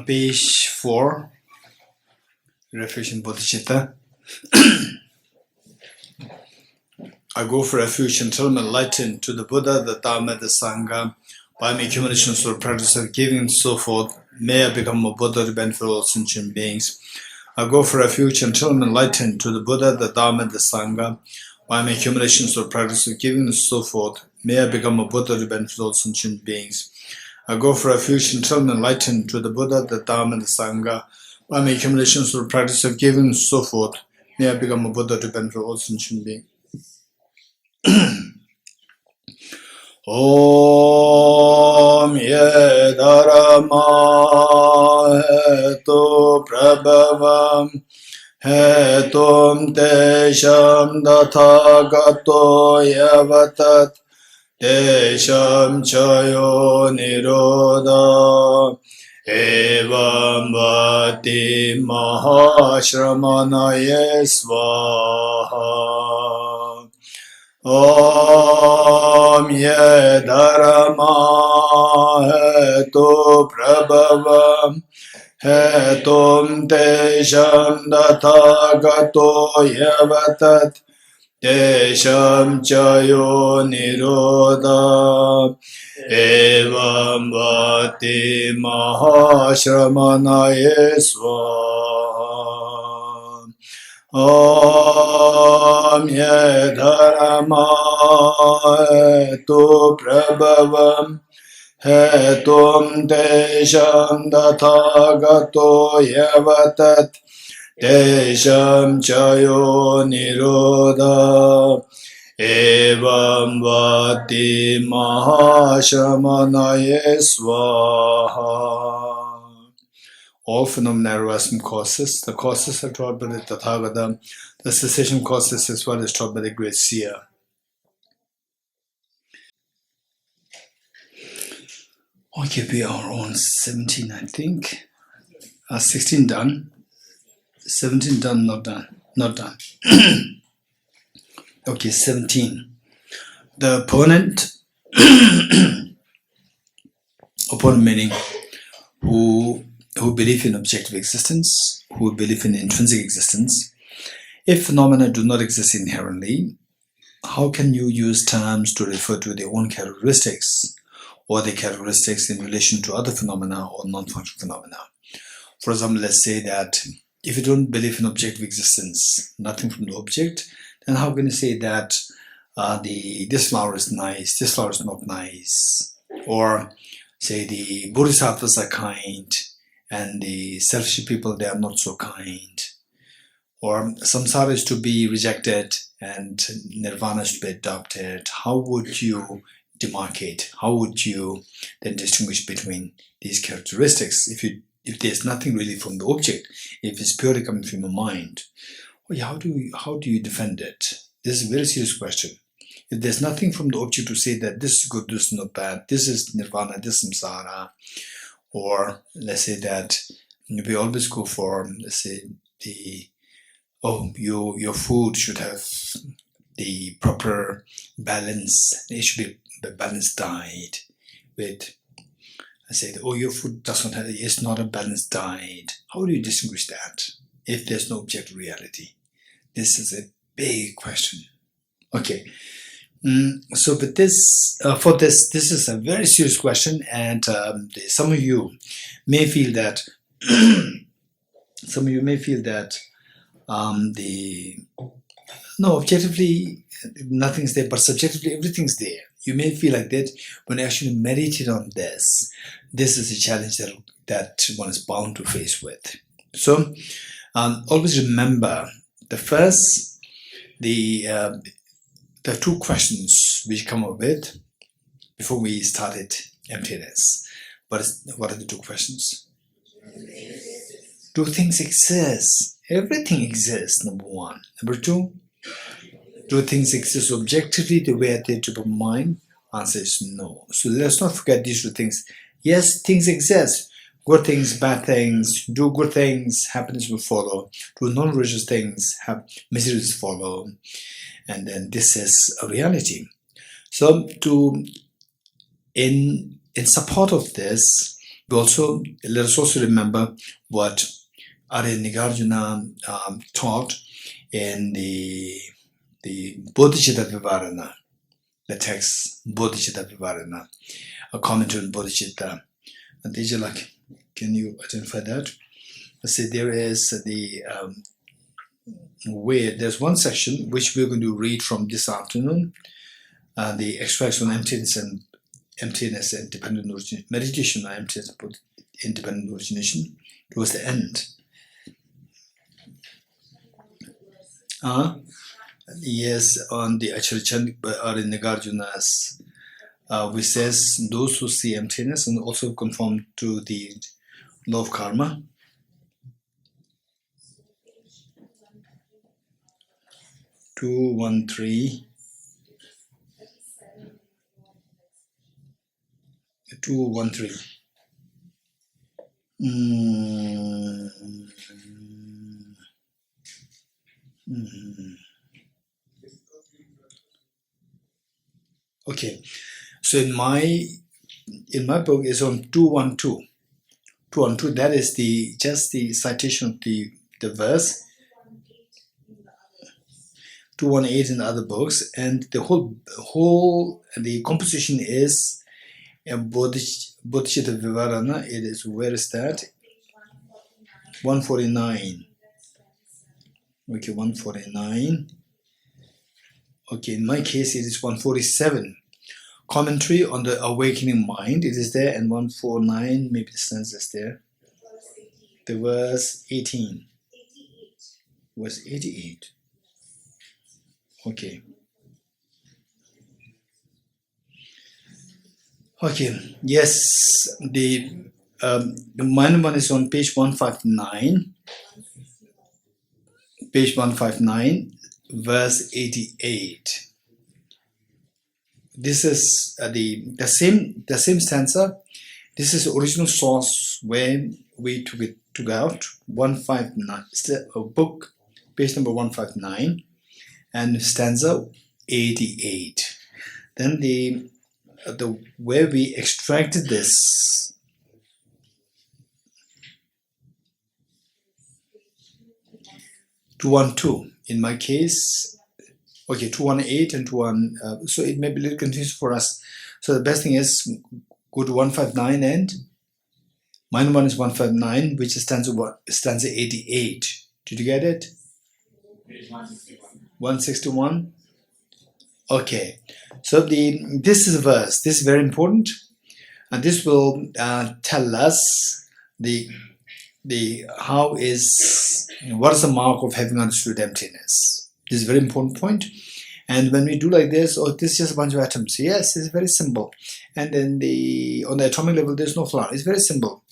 Page 4, Refuge in Bodhicitta. I go for refuge until I'm enlightened to the Buddha, the Dhamma, the Sangha, by my accumulations or practice of giving and so forth. May I become a Buddha to benefit all sentient beings. I go for refuge until I'm enlightened to the Buddha, the Dhamma, the Sangha, by my accumulations or practice of giving and so forth. May I become a Buddha to benefit all sentient beings. I go for refuge until I'm enlightened to the Buddha, the Dhamma, the Sangha, by my accumulations or practice of giving and so forth. May I become a Buddha to benefit all sentient beings. Om ye dharma hetu prabhavam hetum tesham dathagato yavatat tesham chayo nirodha evam vati mahashramanaye svaha. Om ye dharma hetu prabhavam hetum tesham dathagato yavatat tesham chayo nirodha evam vati mahashramanaye svaha. Om ye dharma hetu prabhavam hetum tesham dathagato yavatat tesham chayo nirodha evam vati mahashramanaye svaha. All phenomena arise from causes. The causes are taught by the Tathagata. The cessation causes is what is taught by the great seer. Okay, we are on 17, I think. 16 done. 17 done, not done. Not done. Okay, 17. The opponent, opponent meaning who believe in objective existence, who believe in intrinsic existence. If phenomena do not exist inherently, how can you use terms to refer to their own characteristics or their characteristics in relation to other phenomena or non-functional phenomena? For example, let's say that if you don't believe in objective existence, nothing from the object, then how can you say that this flower is nice, this flower is not nice? Or say the bodhisattvas are kind, and the selfish people, they are not so kind. Or samsara is to be rejected and nirvana is to be adopted. How would you demarcate? How would you then distinguish between these characteristics if there's nothing really from the object, if it's purely coming from your mind? Well, how do you defend it? This is a very serious question. If there's nothing from the object to say that this is good, this is not bad, this is nirvana, this is samsara, or let's say that we always go for, let's say, your food should have the proper balance. It should be a balanced diet. With, I say, your food does not have, it's not a balanced diet. How do you distinguish that if there's no objective reality? This is a big question. Okay. So with this, this is a very serious question, and some of you may feel that objectively nothing's there, but subjectively everything's there. You may feel like that when you actually meditate on this. This is a challenge that one is bound to face with. So always remember the two questions we come up with before we started emptiness. What are the two questions? Do things exist? Everything exists, number one. Number two, do things exist objectively the way they to the mind? Answer is no. So let's not forget these two things. Yes, things exist. Good things, bad things. Do good things, happiness will follow. Do non-religious things, miseries follow. And then this is a reality. So in support of this, Let us also remember what Arya Nagarjuna taught in the Bodhicitta Vivarana, the text Bodhicitta Vivarana, a commentary on Bodhicitta. And Tejala, can you identify that? Let's say there is there's one section which we're going to read from this afternoon, the extracts on emptiness and dependent origination, meditation on emptiness and independent origination, towards the end. Yes, on the Acharya or in Nagarjuna's, which says those who see emptiness and also conform to the law of karma. Two, 1, 3. 2, 1, 3. Okay, so in my book is on 212. 212. That is just the citation of the verse. 218 in the other books, and the whole the composition is Bodhicitta Vivarana. It is, where is that? 149. Okay, 149. Okay, in my case it is 147. Commentary on the awakening mind. It is there, and 149. Maybe the stanzas there. The verse 18. Verse 88. Okay. Okay. Yes, the minor one is on page 159. Page 159, verse 88. This is the same stanza. This is the original source where we took out 159. Book, page number 159. And stanza 88. Then the where we extracted this, (212) in my case. Okay, 218 and 21. So it may be a little confusing for us. So the best thing is go to 159 and minor one is 159, which is stanza 88. Did you get it? 161. Okay, so this is a verse. This is very important, and this will tell us what is the mark of having understood emptiness. This is a very important point. And when we do like this, this is just a bunch of atoms. Yes, it's very simple. And then on the atomic level, there's no flower. It's very simple.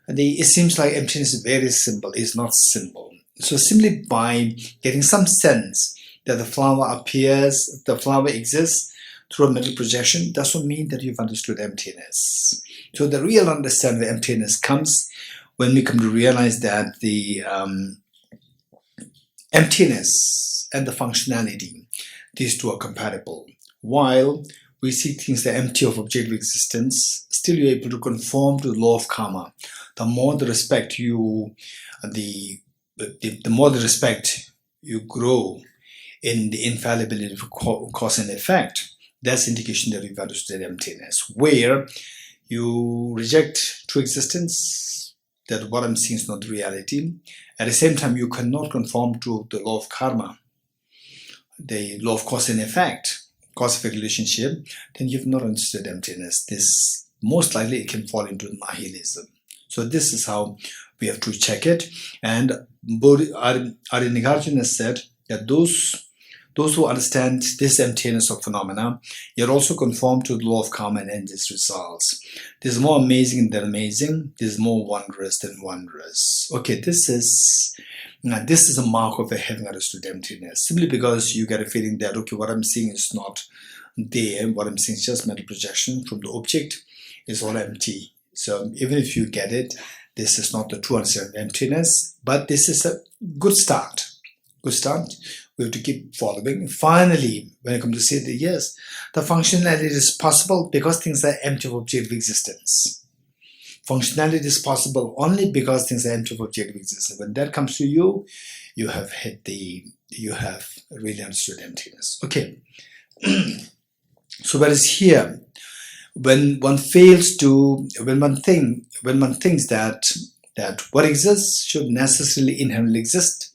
It seems like emptiness is very simple. It's not simple. So simply by getting some sense that the flower appears, the flower exists through a mental projection, doesn't mean that you've understood emptiness. So the real understanding of emptiness comes when we come to realize that the emptiness and the functionality, these two are compatible. While we see things that are empty of objective existence, still you're able to conform to the law of karma. The more the respect you, the more the respect you grow in the infallibility of cause and effect, that's indication that you've understood emptiness. Where you reject true existence, that what I'm seeing is not reality. At the same time, you cannot conform to the law of karma, the law of cause and effect, cause-effect relationship, then you've not understood emptiness. This most likely it can fall into nihilism. So this is how we have to check it. And Arya Nagarjuna said that those who understand this emptiness of phenomena, yet also conform to the law of karma and end its results. This is more amazing than amazing. This is more wondrous than wondrous. Okay, this is a mark of a having understood emptiness. Simply because you get a feeling that, okay, what I'm seeing is not there. What I'm seeing is just mental projection from the object. It's all empty. So even if you get it, this is not the true understanding of emptiness, but this is a good start. Good start. We have to keep following. Finally, when I come to say that, yes, the functionality is possible because things are empty of objective existence. functionality is possible only because things are empty of objective existence. When that comes to you, you have really understood emptiness. Okay. So whereas here, when one thinks that what exists should necessarily inherently exist,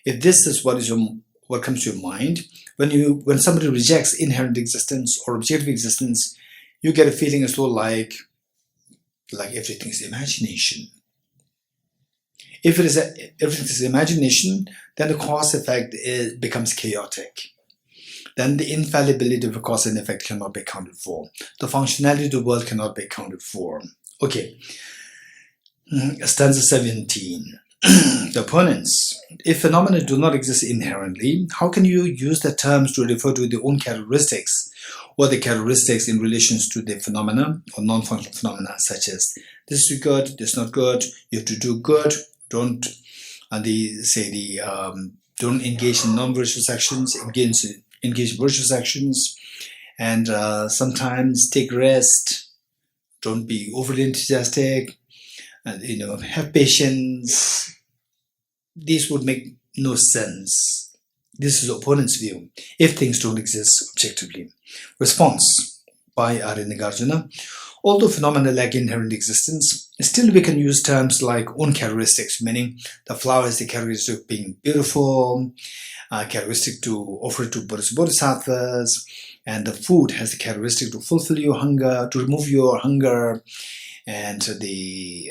if this is what comes to your mind, when somebody rejects inherent existence or objective existence, you get a feeling as though like everything is imagination. If everything is imagination, then the cause effect becomes chaotic. Then the infallibility of a cause and effect cannot be accounted for. The functionality of the world cannot be accounted for. Okay. Stanza 17. The opponents. If phenomena do not exist inherently, how can you use the terms to refer to their own characteristics or the characteristics in relations to the phenomena or non-functional phenomena, such as this is good, this is not good, you have to do good, don't engage in non-virtuous actions, engage in virtuous actions, and sometimes take rest, don't be overly enthusiastic, and have patience. These would make no sense. This is the opponent's view if things don't exist objectively. Response by Nagarjuna. Although phenomena lack inherent existence, still we can use terms like own characteristics, meaning the flower has the characteristic of being beautiful, characteristic to offer to bodhisattvas, and the food has the characteristic to fulfill your hunger, to remove your hunger, and the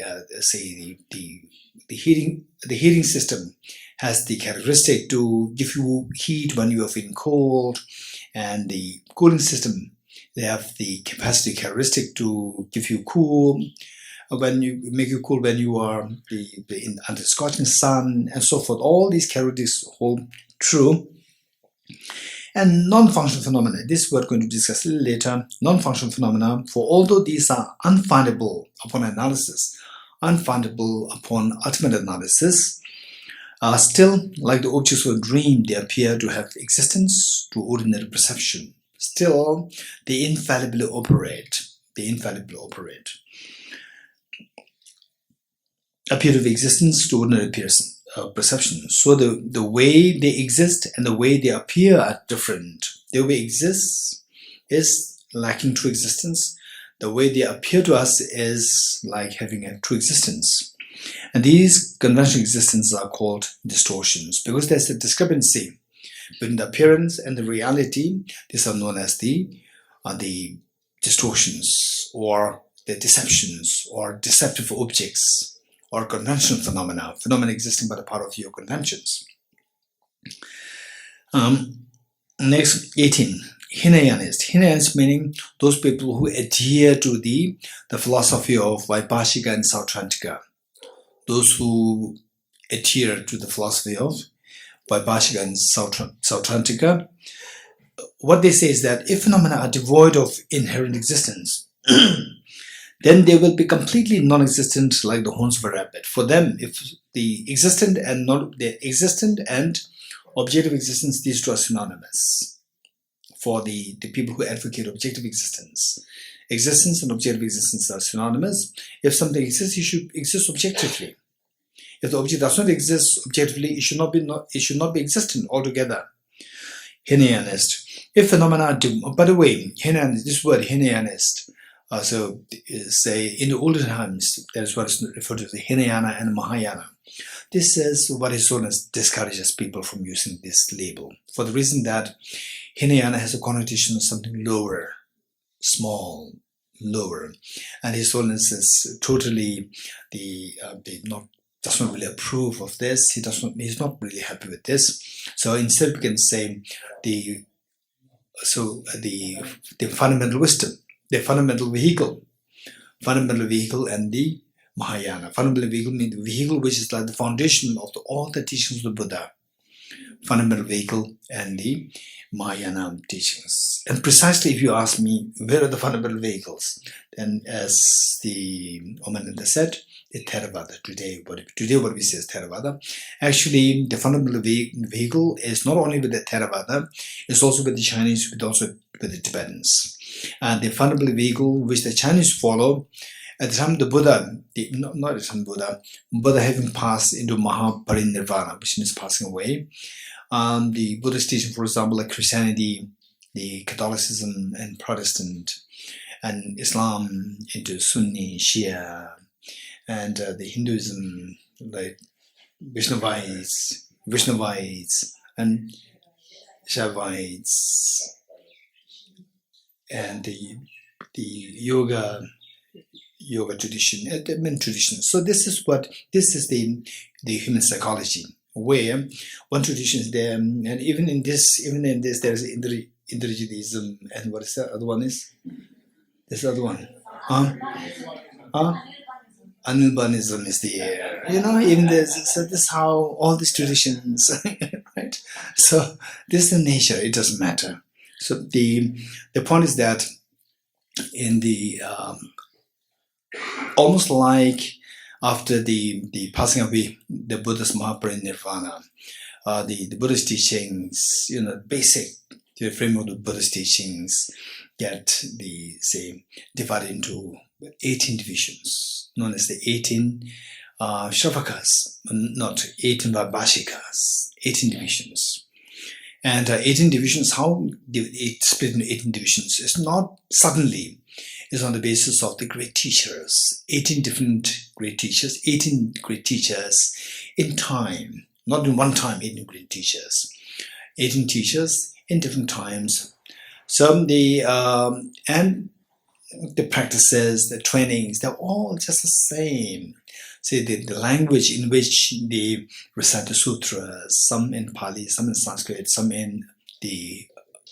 heating system has the characteristic to give you heat when you are feeling cold, and the cooling system, they have the capacity characteristic to give you cool when you are under the scorching sun, and so forth. All these characteristics hold true. And non-functional phenomena, this we're going to discuss a little later. Non-functional phenomena, for although these are unfindable upon analysis, unfindable upon ultimate analysis, still, like the objects of a dream, they appear to have existence to ordinary perception. Still, they infallibly operate. Appear to have existence to ordinary perception. So the way they exist and the way they appear are different. The way they exist is lacking true existence. The way they appear to us is like having a true existence. And these conventional existences are called distortions because there's a discrepancy between the appearance and the reality. These are known as the distortions or the deceptions or deceptive objects or conventional phenomena existing by the power of your conventions. Next, 18. Hinayanist meaning those people who adhere to the philosophy of Vaibhashika and Sautrantika. Those who adhere to the philosophy of Vaibhashika and Sautrantika, what they say is that if phenomena are devoid of inherent existence, then they will be completely non-existent like the horns of a rabbit. For them, if the existent and objective existence, these two are synonymous. For the people who advocate objective existence and objective existence are synonymous. If something exists, it should exist objectively. If the object does not exist objectively, it should not be existent altogether. Hinayanist. If phenomena are, by the way, Hinayanist, this word Hinayanist, so say in the olden times, that is what is referred to as the Hinayana and Mahayana. This is what is known as discourages people from using this label, for the reason that Hinayana has a connotation of something lower, small, lower, and His Holiness is totally does not really approve of this. He's not really happy with this. So instead, we can say the fundamental wisdom, the fundamental vehicle, and the Mahayana. Fundamental vehicle means the vehicle which is like the foundation of all the teachings of the Buddha. Fundamental vehicle and the Mahayana teachings. And precisely if you ask me, where are the fundamental vehicles? Then as the Omananda said, the Theravada. Today what we say is Theravada. Actually, the fundamental vehicle is not only with the Theravada, it's also with the Chinese, but also with the Tibetans. And the fundamental vehicle which the Chinese follow at the time the Buddha, not at the time Buddha having passed into Mahaparinirvana, which means passing away. The Buddhist teaching, for example, like Christianity, the Catholicism and Protestant, and Islam into Sunni, Shia, and the Hinduism, like Vaishnavites, and Shaivites, and the yoga tradition, the main tradition. So this is the human psychology, where one tradition is there, and even in this there is Indrajitism, and what is the other one is? There's the other one. Anirbanism is there. Even there's, so this is how all these traditions, right? So this is the nature. It doesn't matter. So the point is that in the almost like after the passing away, the Buddha's Mahaparinirvana, the Buddhist teachings, basic the framework of Buddhist teachings get divided into 18 divisions, known as the 18 Shravakas, not 18 Vaibhashikas, 18 divisions. And 18 divisions, how it split into 18 divisions, is not suddenly. It's on the basis of the great teachers, 18 different great teachers, 18 great teachers in time, not in one time, 18 great teachers, 18 teachers in different times. So and the practices, the trainings, they're all just the same. See, the language in which they recite the sutras, some in Pali, some in Sanskrit, some in the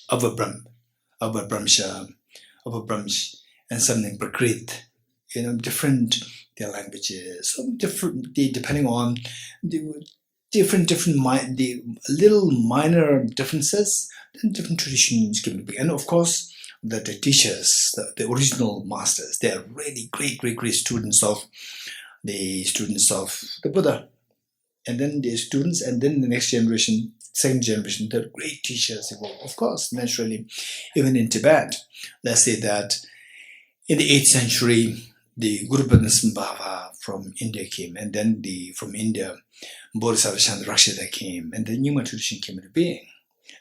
Abhabramsha, and some in Prakrit, different their languages, so different depending on the the little minor differences, then different traditions can be. And of course, the teachers, the original masters, they are really great students of the Buddha. And then the students, and then the next generation, second generation, the great teachers evolve. Of course, naturally, even in Tibet, let's say that in the 8th century, the Guru Padmasambhava from India came, and then from India, Bodhisattva Rakshita came, and the Nyingma tradition came into being.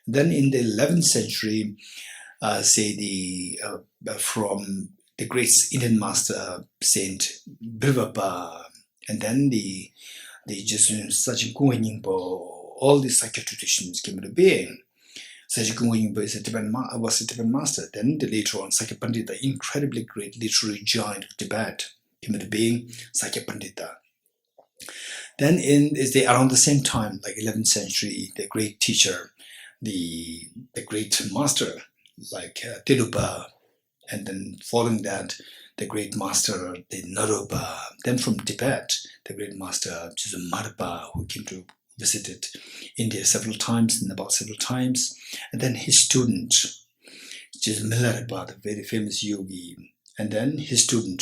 Then in the 11th century, from the great Indian master Saint Brivapa, and then the Jesuits Sajin Kuan Yingpo, all these Sakya traditions came into being. Sajin Kuan Yingpo was a Tibetan master. Then later on, Sakya Pandita, the incredibly great literary giant of Tibet, came into being, Sakya Pandita. Then around the same time, like 11th century, the great teacher, the great master, like Tilupa, and then following that, the great master, the Naropa. Then from Tibet, the great master, Marpa, who came to visited India several times, Nepal several times. And then his student, Milarepa, the very famous yogi. And then his student,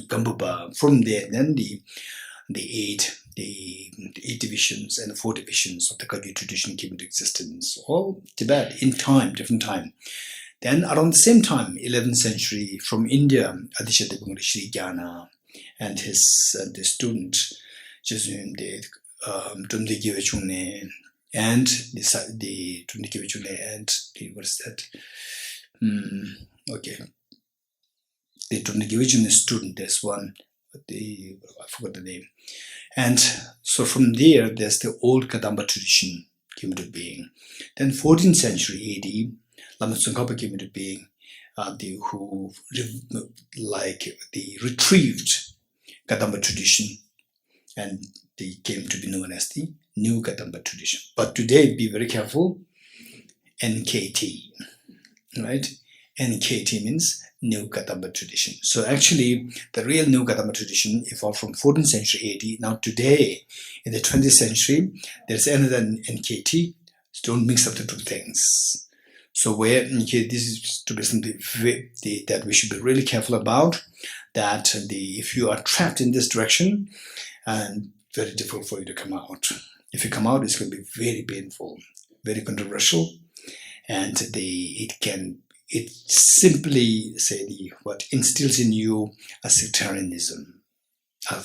Gambupa. From there, then the eight divisions and the 4 divisions of the Kagyu tradition came into existence. All Tibet in time, different time. Then around the same time, 11th century, from India, Adishatipangari Sri Gyana and his student, Tumde Gyavechune, and the Tumde Gyavechune and what is that? The Tumde Gyavechune student, there's one, I forgot the name. And so from there, there's the old Kadamba tradition came into being. Then 14th century AD, Lama Tsongkhapa came into being, who retrieved Kadamba tradition, and they came to be known as the New Kadamba tradition. But today, be very careful, NKT, right? NKT means New Kadamba tradition. So actually, the real New Kadamba tradition evolved from 14th century AD. Now today, in the 20th century, there's another NKT. So don't mix up the two things. So this is to be something that we should be really careful about, that if you are trapped in this direction, and very difficult for you to come out. If you come out, it's going to be very painful, very controversial, and it can it simply what instills in you a sectarianism, a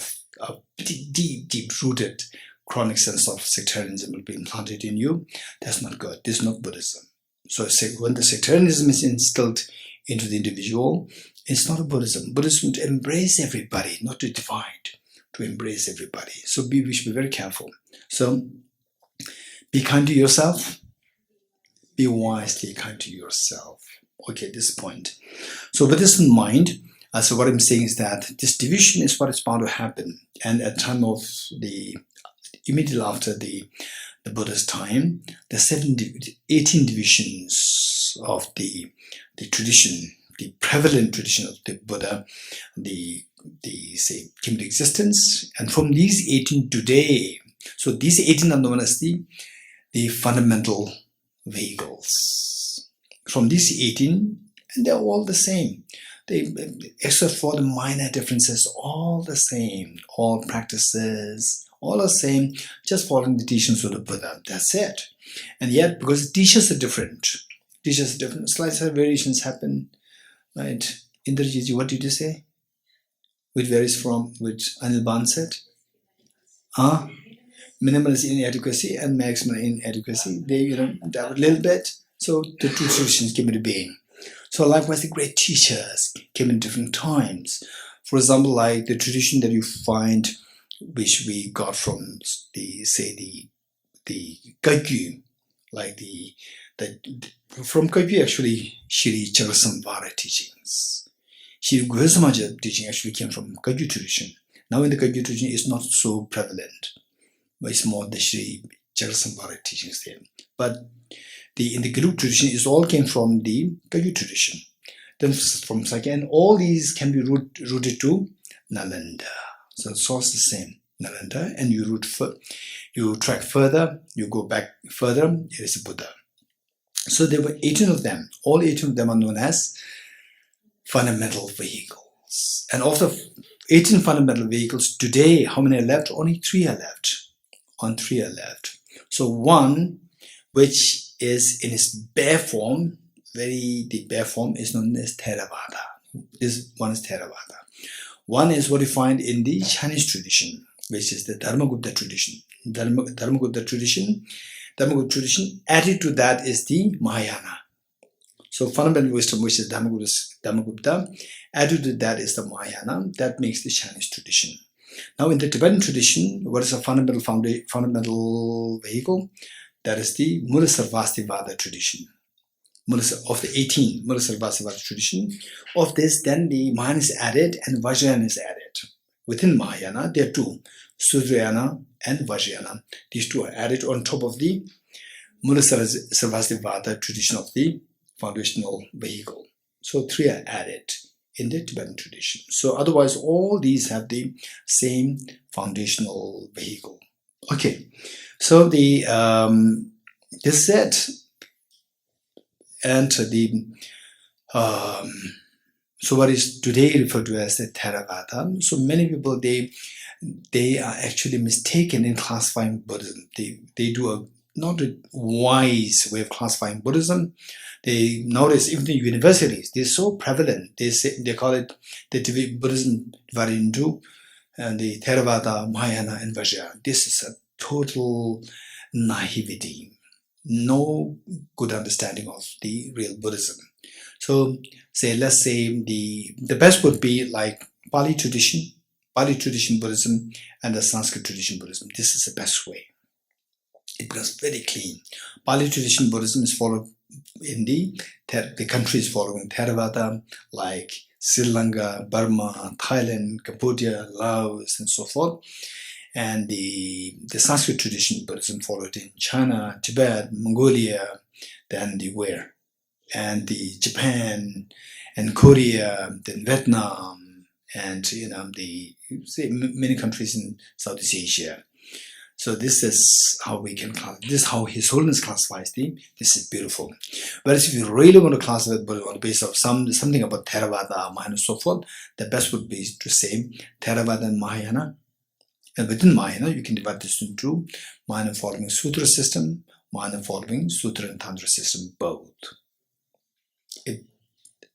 pretty deep rooted chronic sense of sectarianism will be implanted in you. That's not good. This is not Buddhism. So when the sectarianism is instilled into the individual, it's not a Buddhism. Buddhism to embrace everybody, not to divide, to embrace everybody. So we should be very careful. So be kind to yourself. Be wisely kind to yourself. Okay, this point. So with this in mind, so what I'm saying is that this division is what is bound to happen. And at the time of immediately after the Buddha's time, the 18 divisions of the tradition, the prevalent tradition of the Buddha, came to existence. And from these 18 today, so these 18 are known as the fundamental vehicles. From these 18, and they're all the same. Except for the minor differences, all the same. All practices, all the same, just following the teachings of the Buddha. That's it. And yet, because the teachers are different, slight variations happen, right? Indrajit, what did you say? Which varies from which Anil Ban said? Minimal is inadequacy and maximal inadequacy. They, doubt a little bit. So the two traditions came into being. So likewise, the great teachers came in different times. For example, like the tradition that you find, which we got from the Kagyu, like from Kagyu actually, Shri Charasamvara teachings. Shri Gurusamaja teaching actually came from Kagyu tradition. Now in the Kagyu tradition, it's not so prevalent, but it's more the Shri Charasamvara teachings there. But in the Guru tradition, it all came from the Kagyu tradition. Then from Sakya, and all these can be rooted to Nalanda. So the source is the same, Nalanda, and you track further, you go back further, it is a Buddha. So there were 18 of them. All 18 of them are known as fundamental vehicles. And of the 18 fundamental vehicles, today, how many are left? Only 3 are left. Three are left. So one, which is in its bare form, the bare form is known as Theravada. This one is Theravada. One is what you find in the Chinese tradition, which is the Dharmagupta tradition. Dharmagupta tradition. Added to that is the Mahayana. So fundamental wisdom, which is Dharmagupta, added to that is the Mahayana. That makes the Chinese tradition. Now in the Tibetan tradition, what is a fundamental vehicle? That is the Mula-Sarvastivada tradition. Of the 18 Mula-Sarvastivada tradition, of this then the Mahayana is added and Vajrayana is added. Within Mahayana, there are two, Sudrayana and Vajrayana. These two are added on top of the Mula-Sarvastivada tradition of the foundational vehicle. So 3 are added in the Tibetan tradition. So otherwise, all these have the same foundational vehicle. Okay, so this is it. And so what is today referred to as the Theravada. So many people, they are actually mistaken in classifying Buddhism. They do a not a wise way of classifying Buddhism. Nowadays, even the universities, they're so prevalent. They call it the Buddhism divided into the Theravada, Mahayana, and Vajrayana. This is a total naivety. No good understanding of the real Buddhism. So let's say the best would be like Pali tradition Buddhism and the Sanskrit tradition Buddhism. This is the best way. It becomes very clean. Pali tradition Buddhism is followed in the countries following Theravada, like Sri Lanka, Burma, Thailand, Cambodia, Laos, and so forth. And the Sanskrit tradition Buddhism followed in China, Tibet, Mongolia, then and the Japan and Korea, then Vietnam, and many countries in Southeast Asia. So this is how we can this is how His Holiness classifies this is beautiful. Whereas if you really want to classify Buddhism on the basis of something about Theravada, Mahayana, and so forth, the best would be to say Theravada and Mahayana. And within Mahayana, you can divide this into Mahayana following Sutra system, Mahayana following Sutra and Tantra system, both.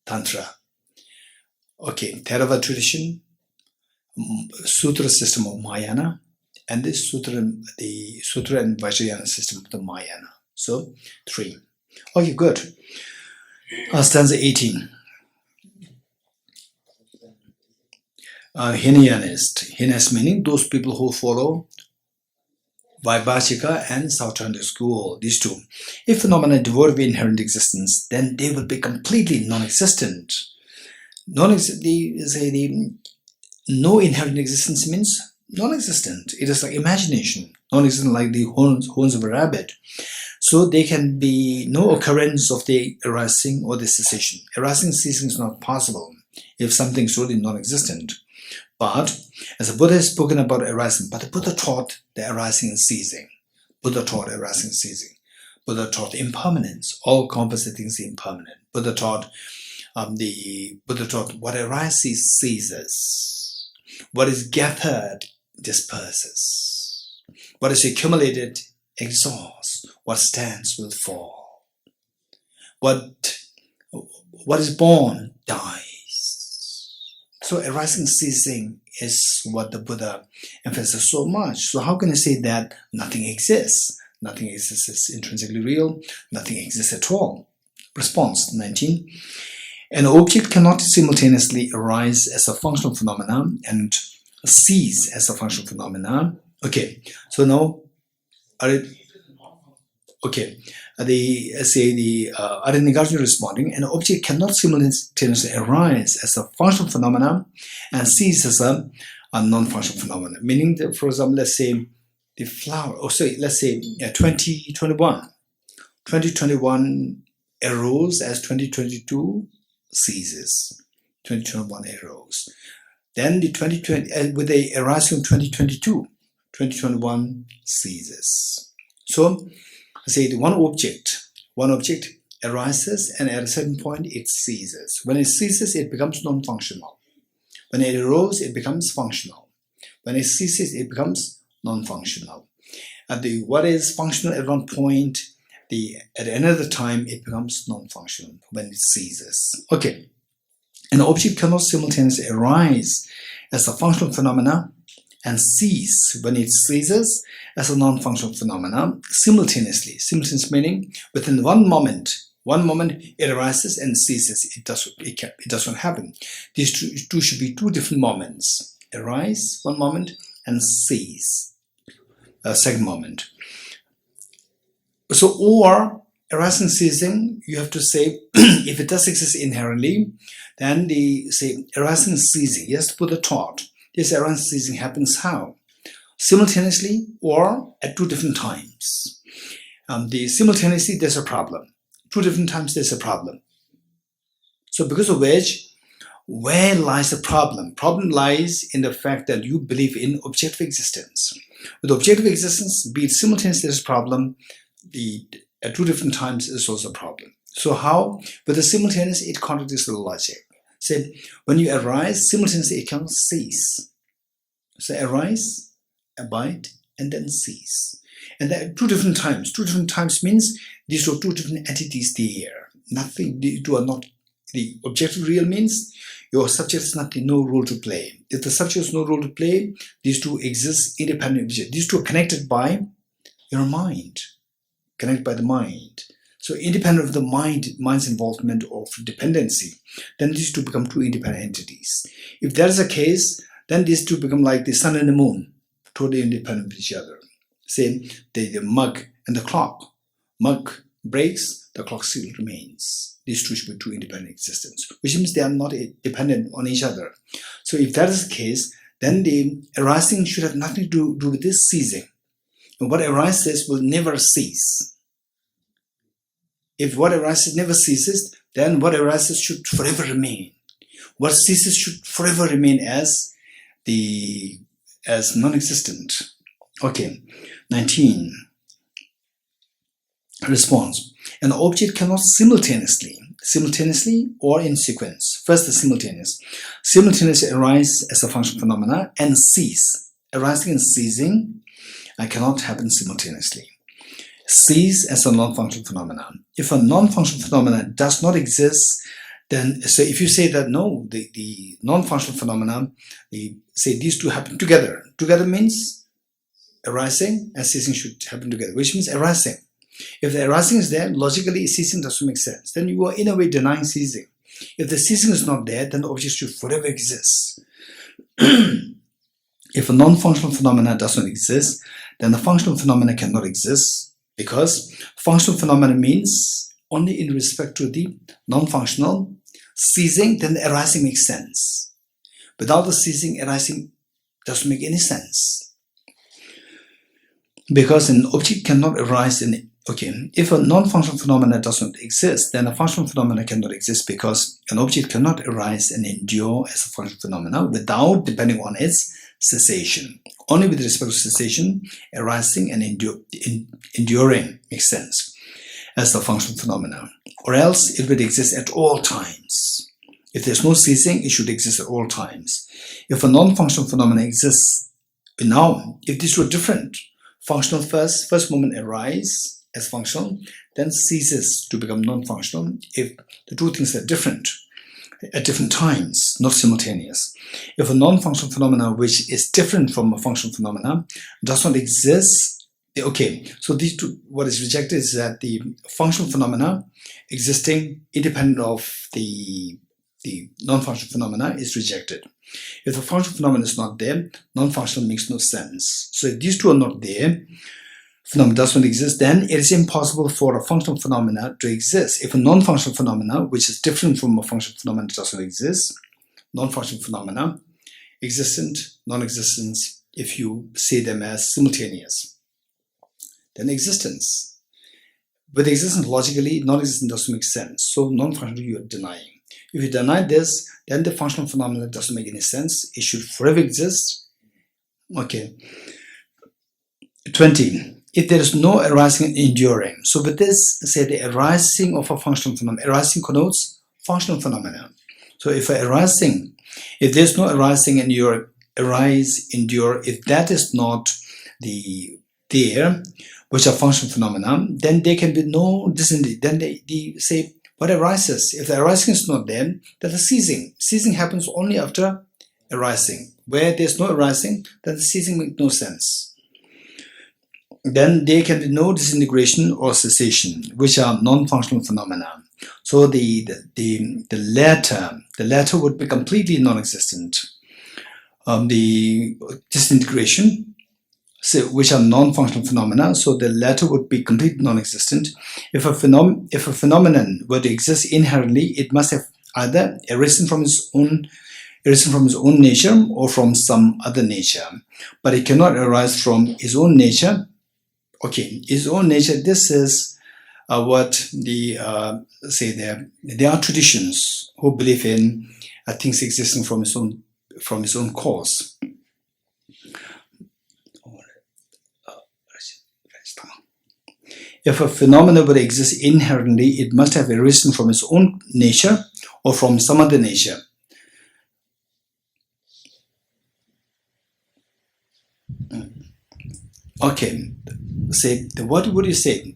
Tantra. Okay, Theravada tradition, Sutra system of Mahayana, and the Sutra and Vajrayana system of the Mahayana. So, 3. Okay, good. Stanza 18. Hinayanist. Hinayanist meaning those people who follow Vaibhashika and Sautrantic school, these two. If phenomena devoid of inherent existence, then they will be completely non-existent. No inherent existence means non-existent. It is like imagination, non-existent like the horns of a rabbit. So there can be no occurrence of the arising or the cessation. Arising and ceasing is not possible if something is really non-existent. But as the Buddha has spoken about arising, but the Buddha taught the arising and ceasing. Buddha taught arising and ceasing. Buddha taught impermanence. All composite things are impermanent. Buddha taught what arises ceases. What is gathered disperses. What is accumulated exhausts. What stands will fall. What is born dies. So arising and ceasing is what the Buddha emphasizes so much. So how can I say that nothing exists? Nothing exists is intrinsically real. Nothing exists at all. Response 19. An object cannot simultaneously arise as a functional phenomenon and cease as a functional phenomenon. Okay, so now, Nagarjuna responding, an object cannot simultaneously arise as a functional phenomenon and cease as a non-functional phenomenon. Meaning, that, for example, let's say the flower, let's say 2021. 2021 arose as 2022 ceases. 2021 arose. Then the 2020, with the arising of 2022, 2021 ceases. So, say the one object arises and at a certain point it ceases. When it ceases, it becomes non-functional. When it arose, it becomes functional. When it ceases, it becomes non-functional. What is functional at one point, at another time, it becomes non-functional when it ceases. Okay, an object cannot simultaneously arise as a functional phenomena and cease when it ceases as a non-functional phenomenon simultaneously. Simultaneous meaning within one moment it arises and ceases. It doesn't happen. These two should be two different moments. Arise one moment and cease a second moment. So, or arising and ceasing, you have to say if it does exist inherently, then say arising and ceasing. Yes, the Buddha taught. This arising and ceasing happens how? Simultaneously or at two different times. Simultaneously, there's a problem. Two different times, there's a problem. So because of which, where lies the problem? Problem lies in the fact that you believe in objective existence. With objective existence, be it simultaneously there's a problem, at two different times is also a problem. So how? With the simultaneous, it contradicts the logic. Say, when you arise, simultaneously it cannot cease. So arise, abide, and then cease. And there are two different times. Two different times means these are two different entities there. Nothing, the two are not, the objective real means your subject has no role to play. If the subject has no role to play, these two exist independently. These two are connected by your mind, connected by the mind. So independent of the mind's involvement of dependency, then these two become two independent entities. If that is the case, then these two become like the sun and the moon, totally independent of each other. Say the mug and the clock. Mug breaks, the clock still remains. These two should be two independent existence, which means they are not dependent on each other. So if that is the case, then the arising should have nothing to do with this ceasing. And what arises will never cease. If what arises never ceases, then what arises should forever remain. What ceases should forever remain as non-existent. Okay, 19. Response. An object cannot simultaneously or in sequence. First, the simultaneous. Simultaneously arise as a functional phenomena and cease. Arising and ceasing cannot happen simultaneously. Cease as a non-functional phenomenon. If a non-functional phenomenon does not exist, then so if you say that no, the non-functional phenomena, say these two happen together. Together means arising and ceasing should happen together, which means arising. If the arising is there, logically ceasing doesn't make sense. Then you are in a way denying ceasing. If the ceasing is not there, then the object should forever exist. If a non-functional phenomena does not exist, then the functional phenomena cannot exist, because functional phenomena means only in respect to the non-functional. Ceasing, then the arising makes sense. Without the ceasing, arising doesn't make any sense. Because an object cannot arise in, if a non-functional phenomena does not exist, then a functional phenomena cannot exist, because an object cannot arise and endure as a functional phenomena without depending on its cessation. Only with respect to cessation, arising and enduring makes sense as the functional phenomena, or else it would exist at all times. If there's no ceasing, it should exist at all times. If a non-functional phenomena exists now, if these were different, functional first moment arise as functional, then ceases to become non-functional if the two things are different at different times, not simultaneous. If a non-functional phenomena which is different from a functional phenomena does not exist, so these two, what is rejected is that the functional phenomena existing independent of the non-functional phenomena is rejected. If the functional phenomenon is not there, non-functional makes no sense. So if these two are not there, phenomena does not exist, then it is impossible for a functional phenomena to exist. If a non-functional phenomena, which is different from a functional phenomena, does not exist, non-functional phenomena, existent, non-existence, if you say them as simultaneous, then existence. With existence, logically, non-existence doesn't make sense. So non-functional you are denying. If you deny this, then the functional phenomena doesn't make any sense. It should forever exist. 20. If there is no arising and enduring. So with this, say the arising of a functional phenomenon. Arising connotes functional phenomena. So if there's no arising and endure, if that is not there, which are functional phenomena, then there can be no disintegration. Then they say, what arises? If the arising is not there, then the ceasing. Ceasing happens only after arising. Where there's no arising, then the ceasing makes no sense. Then there can be no disintegration or cessation, which are non-functional phenomena. So the latter would be completely non-existent. The disintegration, which are non-functional phenomena, so the latter would be completely non-existent. If a phenomenon were to exist inherently, it must have either arisen from its own nature or from some other nature, but it cannot arise from its own nature. Its own nature. This is what there are traditions who believe in things existing from its own cause. If a phenomenon would exist inherently, it must have arisen from its own nature or from some other nature. What would you say?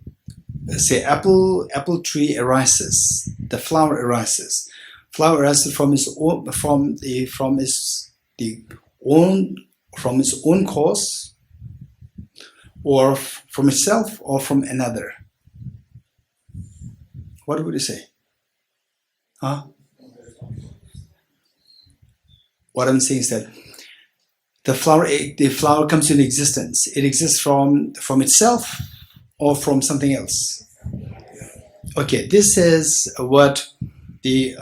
Say apple tree arises. The flower arises. Flower arises from its own cause, or from itself, or from another. What would you say? What I'm saying is that the flower comes into existence. It exists from itself or from something else. This is what it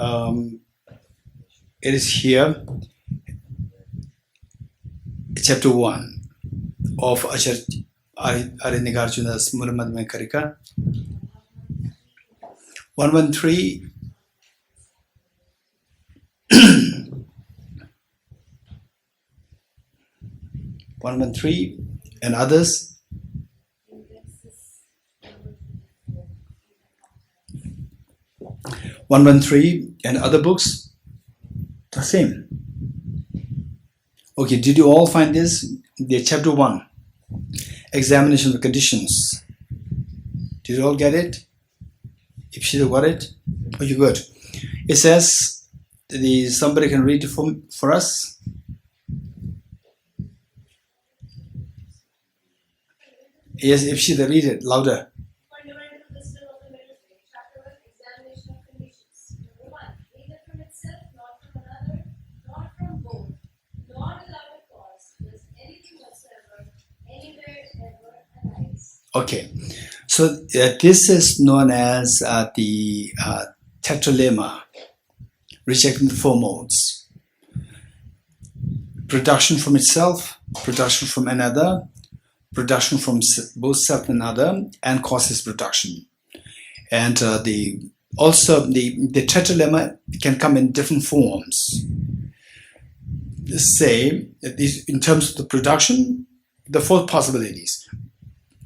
is here, chapter 1 of Nagarjuna's Muramad Karika. 113. 113 and others. And other books, the same. Did you all find this? The chapter 1, examination of the conditions. Did you all get it? If you got it, you're good. It says, somebody can read it for us. Yes, if she read it louder. Fundamental wisdom of the middle way. Chapter 1, examination of conditions. Number 1, neither from itself, nor from another, nor from both, nor without a cause, does anything whatsoever, anywhere, ever arise. Okay, so this is known as the tetralema, rejecting the four modes. Production from itself, production from another, production from both self and other, and causes production. And the tetralema can come in different forms. Say, in terms of the production, the four possibilities.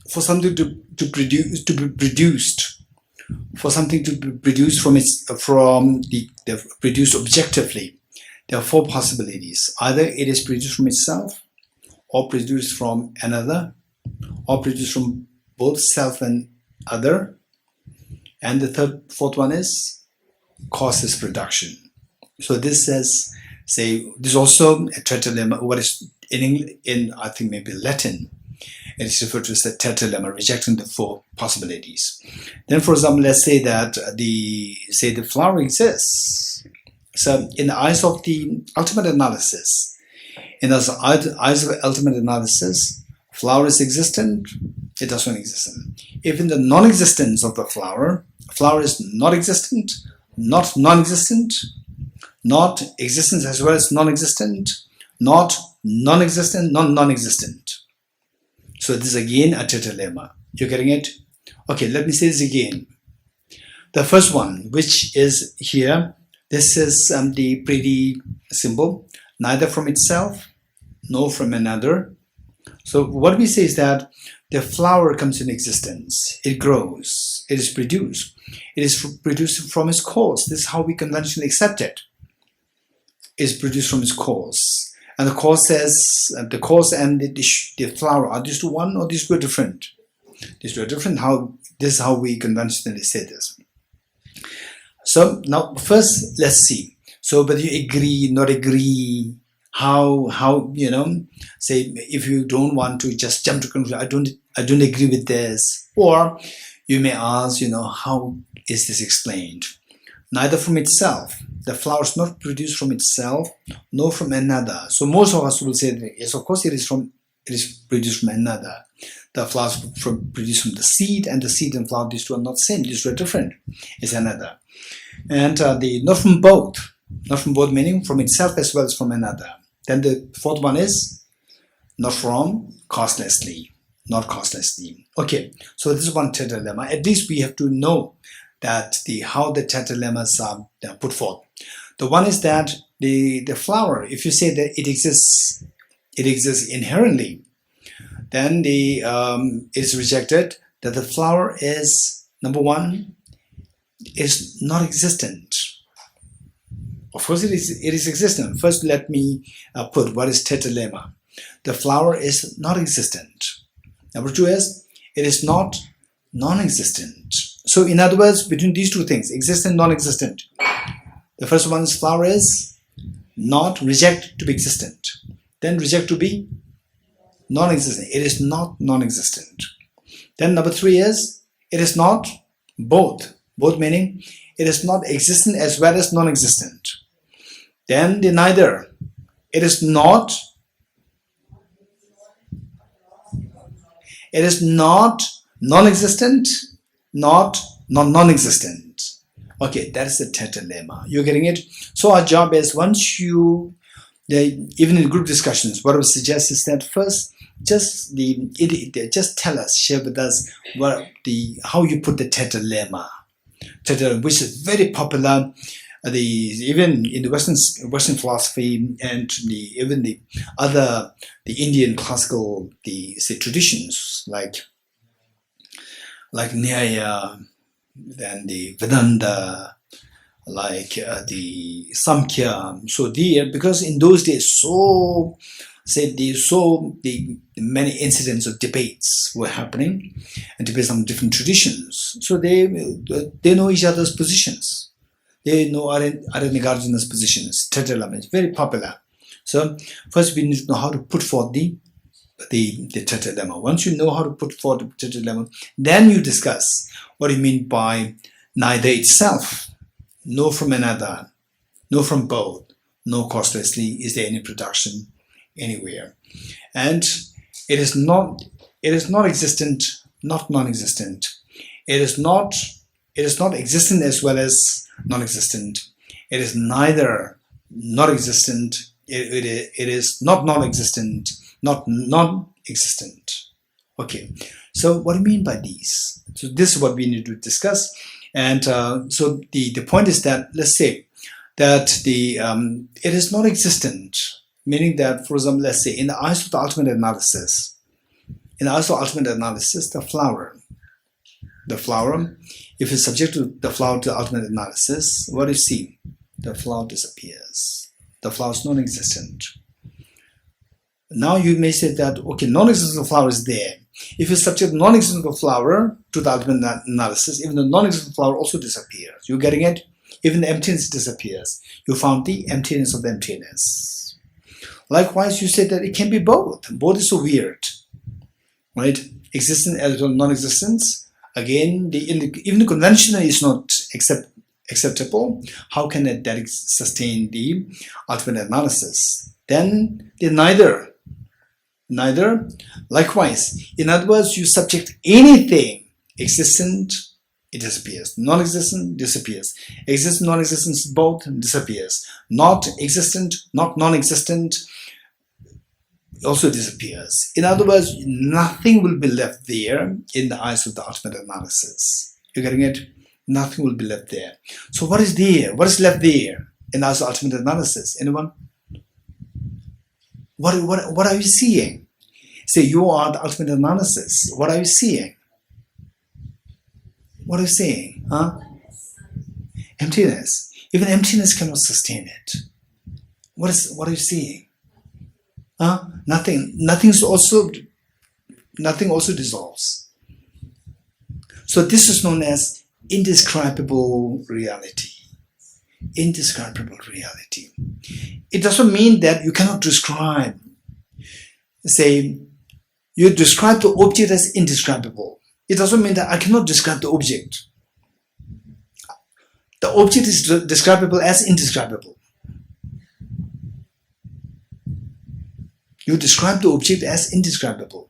For something to be produced, for something to be produced from the produced objectively, there are four possibilities. Either it is produced from itself, or produced from another, or produced from both self and other, and the fourth one is causes production. So this says, this is also a tetralema. What is in I think maybe Latin, it is referred to as the tetralema, rejecting the four possibilities. Then, for example, let's say that the flower exists. So, in the eyes of the ultimate analysis, flower is existent, it doesn't exist. If in the non-existence of the flower is not existent, not non-existent, not existence as well as non-existent, not non-existent, non-existent. So this is again a tetralema. You're getting it? Okay, let me say this again. The first one, which is here, this is the pretty simple. Neither from itself, nor from another. So what we say is that the flower comes in existence. It grows. It is produced. It is produced from its cause. This is how we conventionally accept it. It is produced from its cause. And the cause says, the cause and the flower, are these two one or these two are different? These two are different. This is how we conventionally say this. So now first let's see. So whether you agree, not agree, how say if you don't want to just jump to conclusion, I don't agree with this. Or you may ask, how is this explained? Neither from itself. The flower is not produced from itself, nor from another. So most of us will say that, yes, of course it is produced from another. The flower is produced from the seed, and the seed and flower, these two are not the same. These two are different. It's another. And not from both. Not from both meaning from itself as well as from another. Then the fourth one is not from causelessly. Not causelessly. Okay, so this is one tetralema. At least we have to know that how the tetralemas are put forth. The one is that the flower, if you say that it exists inherently, then it's rejected that the flower is, number one, is not existent. Of course it is existent. First let me put what is tetralema. The flower is not existent. Number two is, it is not non-existent. So in other words, between these two things, existent, non-existent, the first one is flower is not, reject to be existent. Then reject to be non-existent. It is not non-existent. Then number three is, it is not both. Both meaning, it is not existent as well as non-existent. Then the neither. It is not non-existent, not non-existent. Okay, that is the tetralema. You're getting it? So our job is, once even in group discussions, what I would suggest is that first, just tell us, share with us how you put the tetralema, which is very popular. Even in the Western philosophy and even the Indian classical traditions like Nyaya, then the Vedanta, like the Samkhya. So because in those days, many incidents of debates were happening, and debates on different traditions. So they know each other's positions. They know Arya Nagarjuna's positions. Third Lama is very popular. So first we need to know how to put forth the third Lama. Once you know how to put forth the third Lama, then you discuss what do you mean by neither itself, no from another, no from both, no causelessly. Is there any production anywhere? And it is not existent, not non-existent. It is not existent as well as non-existent. It is neither not existent. It is not non-existent, not non-existent. Okay. So what do you mean by these? So this is what we need to discuss. And so the point is that, let's say that it is not existent, meaning that, for example, let's say in the eyes of the ultimate analysis, the flower, if it's subject to the flower to the ultimate analysis, what do you see? The flower disappears. The flower is non-existent. Now you may say that, okay, non-existence of the flower is there. If you subject non-existence of the flower to the ultimate analysis, even the non-existent flower also disappears. You're getting it? Even the emptiness disappears. You found the emptiness of the emptiness. Likewise, you say that it can be both. Both is so weird, right? Existence as well as non-existence. Again, even the conventional is not acceptable. How can that sustain the ultimate analysis? Then the neither. Likewise, in other words, you subject anything existent, it disappears. Non-existent disappears. Existent, non-existence, both disappears. Not existent, not non-existent also disappears. In other words, nothing will be left there in the eyes of the ultimate analysis. You're getting it? Nothing will be left there. So what is there? What is left there in the eyes of ultimate analysis? Anyone? What are you seeing? Say you are the ultimate analysis. What are you seeing? What are you seeing? Huh? Emptiness. Even emptiness cannot sustain it. What are you seeing? Huh? Nothing. Nothing also dissolves. So this is known as indescribable reality. Indescribable reality. It doesn't mean that you cannot describe. Say, you describe the object as indescribable. It doesn't mean that I cannot describe the object. The object is describable as indescribable. You describe the object as indescribable.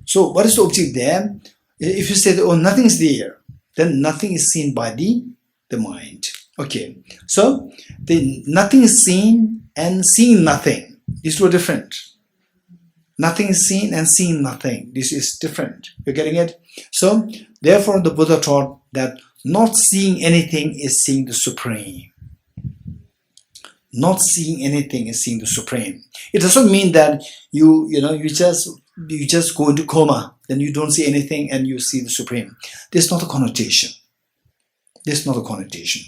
So what is the object there? If you say that, oh, nothing is there, then nothing is seen by the mind. Okay, so the nothing is seen and seeing nothing. These two are different. Nothing is seen and seeing nothing. This is different. You're getting it? So, therefore, the Buddha taught that not seeing anything is seeing the Supreme. Not seeing anything is seeing the Supreme. It doesn't mean that you just go into coma, then you don't see anything and you see the Supreme. There's not a connotation. There's not a connotation.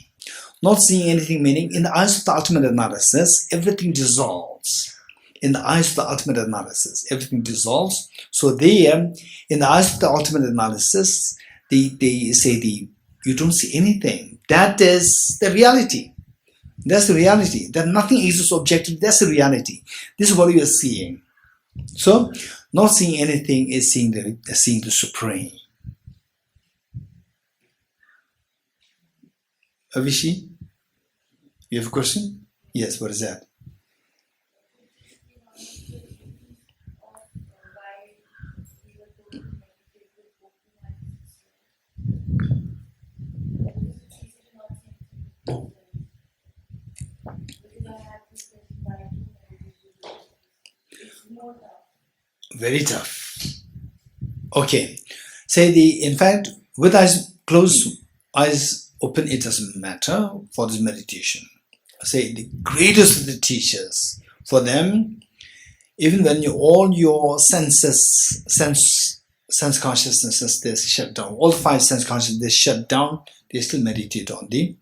Not seeing anything meaning in the eyes of the ultimate analysis, everything dissolves. In the eyes of the ultimate analysis, everything dissolves. So there, in the eyes of the ultimate analysis, they say you don't see anything. That is the reality. That's the reality. That nothing exists objectively. That's the reality. This is what you are seeing. So, not seeing anything is seeing the Supreme. Avishi, you have a question? Yes, what is that? Very tough. Okay. Say in fact, with eyes closed, eyes open, it doesn't matter for this meditation. Say the greatest of the teachers, for them, even when all your sense consciousnesses, they shut down, all 5 sense consciousnesses, they shut down, they still meditate on the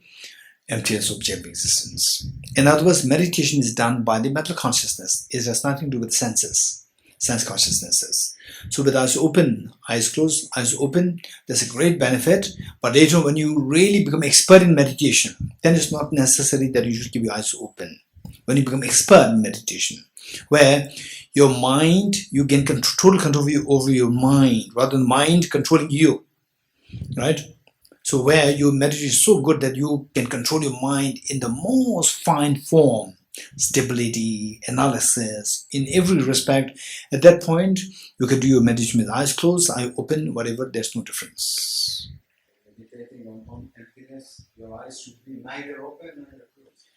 emptiness of objective existence. In other words, meditation is done by the mental consciousness. It has nothing to do with senses. sense consciousnesses. So with eyes open, eyes closed, eyes open, there's a great benefit. But later when you really become expert in meditation, then it's not necessary that you should keep your eyes open. When you become expert in meditation, where your mind, you gain total control over your mind rather than mind controlling you, right? So where your meditation is so good that you can control your mind in the most fine form, stability, analysis, in every respect. At that point, you can do your meditation with eyes closed, eyes open, whatever, there's no difference. Meditating on emptiness, your eyes should be neither open nor closed.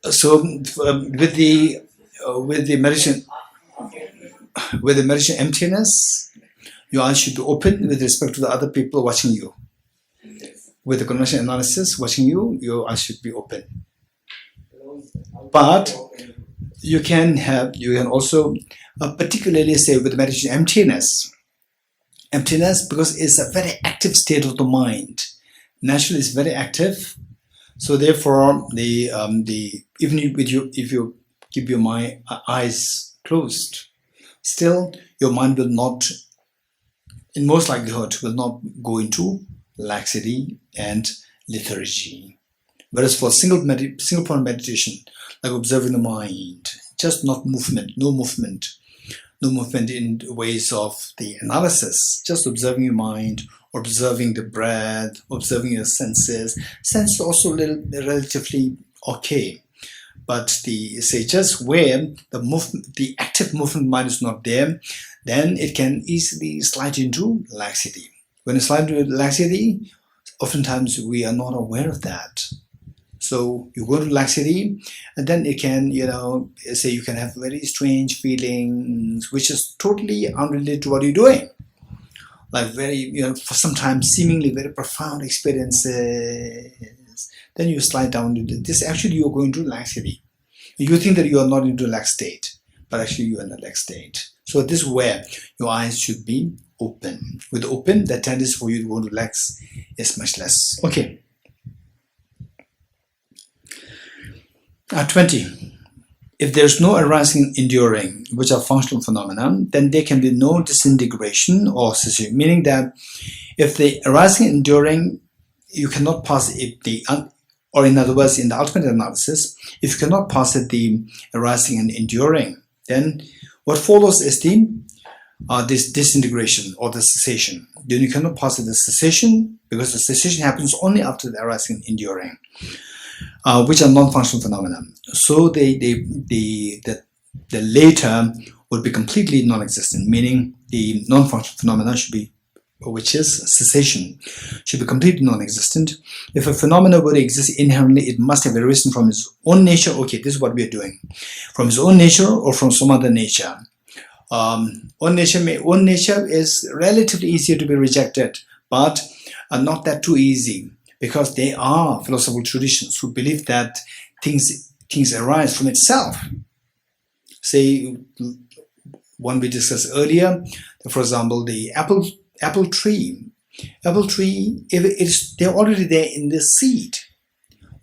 So with the meditation emptiness, your eyes should be open with respect to the other people watching you. With the conventional analysis watching you, your eyes should be open. But you can also particularly say with meditation emptiness, because it's a very active state of the mind. Naturally, it's very active. So therefore, even if you keep your eyes closed, still your mind will not, in most likelihood, will not go into laxity and lethargy. Whereas for single point meditation, like observing the mind, just not movement, no movement in ways of the analysis, just observing your mind, observing the breath, observing your senses. Sense also relatively okay. But just where the active movement mind is not there, then it can easily slide into laxity. When it slides into laxity, oftentimes we are not aware of that. So you go to laxity, and then it can, you can have very strange feelings, which is totally unrelated to what you're doing. Like for sometimes seemingly very profound experiences. Then you slide down into this. Actually, you're going to laxity. You think that you are not into a lax state, but actually you are in a lax state. So this is where your eyes should be open. With open, the tendency for you to go to lax is much less. Okay. 20. If there's no arising and enduring, which are functional phenomena, then there can be no disintegration or cessation, meaning that if the arising and enduring, you cannot pass it, or in other words, in the ultimate analysis, if you cannot pass it the arising and enduring, then what follows is this disintegration or the cessation. Then you cannot pass it the cessation, because the cessation happens only after the arising and enduring. Which are non-functional phenomena. So the later would be completely non-existent, meaning the non-functional phenomena which is cessation, should be completely non-existent. If a phenomena were to exist inherently, it must have arisen from its own nature. Okay, this is what we are doing. From its own nature or from some other nature. Own nature is relatively easier to be rejected, but not that too easy. Because there are philosophical traditions who believe that things arise from itself. Say, one we discussed earlier, for example, the apple tree. Apple tree, they're already there in the seed.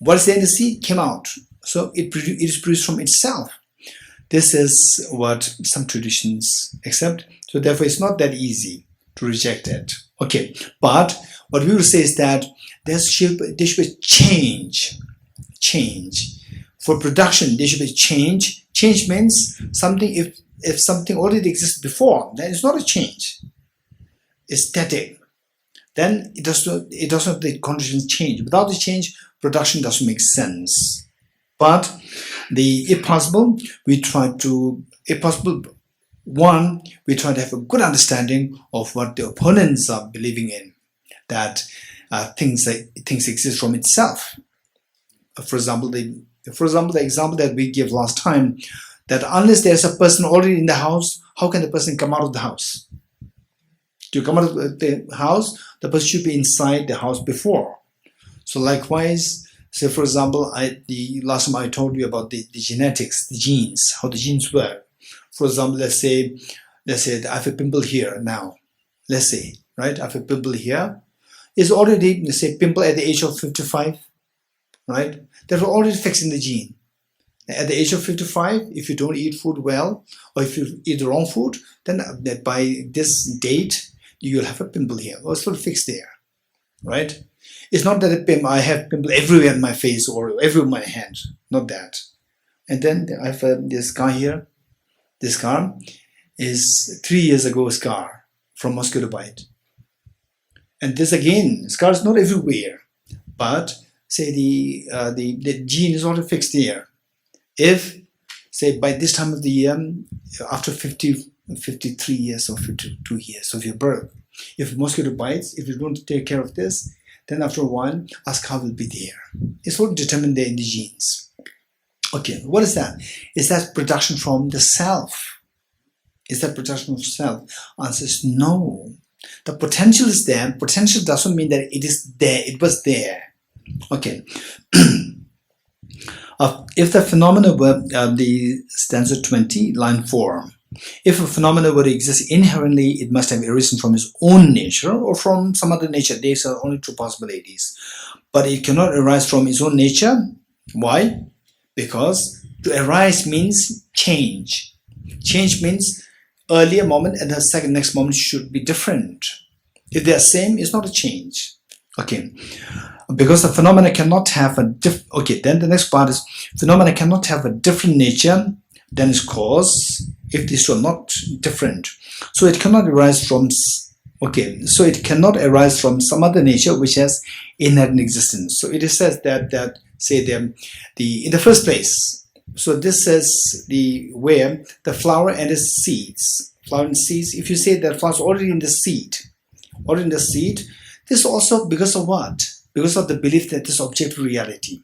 What is there in the seed came out. So it is produced from itself. This is what some traditions accept. So therefore, it's not that easy to reject it. Okay, but what we will say is that there should be change. For production, there should be change. Change means something, if something already exists before, then it's not a change. It's static. Then it does not the conditions change. Without the change, production doesn't make sense. But if possible, we try to have a good understanding of what the opponents are believing in, that things exist from itself. For example, the example that we gave last time, that unless there's a person already in the house, how can the person come out of the house? To come out of the house, the person should be inside the house before. So likewise, say for example, the last time I told you about the genetics, the genes, how the genes work. For example, let's say I have a pimple here now. Let's say, right, I have a pimple here. Is already, let's say, pimple at the age of 55, right? That will already fix in the gene. At the age of 55, if you don't eat food well, or if you eat the wrong food, then by this date, you'll have a pimple here. Or it's fixed there, right? It's not that I have pimple everywhere in my face or everywhere in my hand. Not that. And then I have this scar here. This scar is 3 years ago scar from mosquito bite. And this again, scar is not everywhere, but say the gene is already fixed here. If, say, by this time of the year, after 53 years or 52 years of your birth, if mosquito bites, if you don't take care of this, then after a while, a scar will be there. It's all determined there in the genes. Okay, what is that? Is that production from the self? Is that production of self? Answer is no. The potential is there. Potential doesn't mean that it is there. It was there. Okay. If the phenomena were the stanza 20, line 4, if a phenomena were to exist inherently, it must have arisen from its own nature or from some other nature. These are only two possibilities. But it cannot arise from its own nature. Why? Because to arise means change. Change means earlier moment and the next moment should be different. If they are same, it's not a change. Okay. Because the phenomena cannot have a then the next part is phenomena cannot have a different nature than its cause if these two are not different. So it cannot arise from it cannot arise from some other nature which has inherent existence. So it is said that say in the first place. So this is where the flower and its seeds. Flower and seeds, if you say that flower is already in the seed, this is also because of what? Because of the belief that this is objective reality.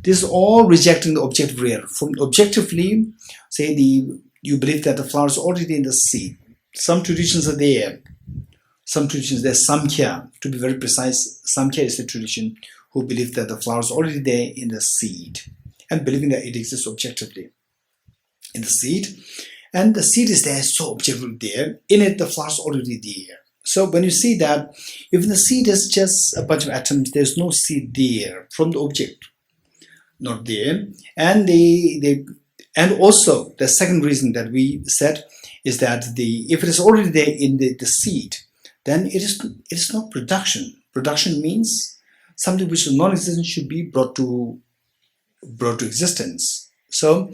This is all rejecting the objective reality. From objectively, say you believe that the flower is already in the seed. Some traditions are there. Some traditions, there's Samkhya, to be very precise. Samkhya is the tradition who believe that the flower is already there in the seed and believing that it exists objectively in the seed. And the seed is there, so objectively there. In it, the flower is already there. So when you see that, even the seed is just a bunch of atoms, there's no seed there from the object, not there. And and also the second reason that we said is that if it is already there in the seed, then it is not production. Production means something which is non-existent should be brought to existence. So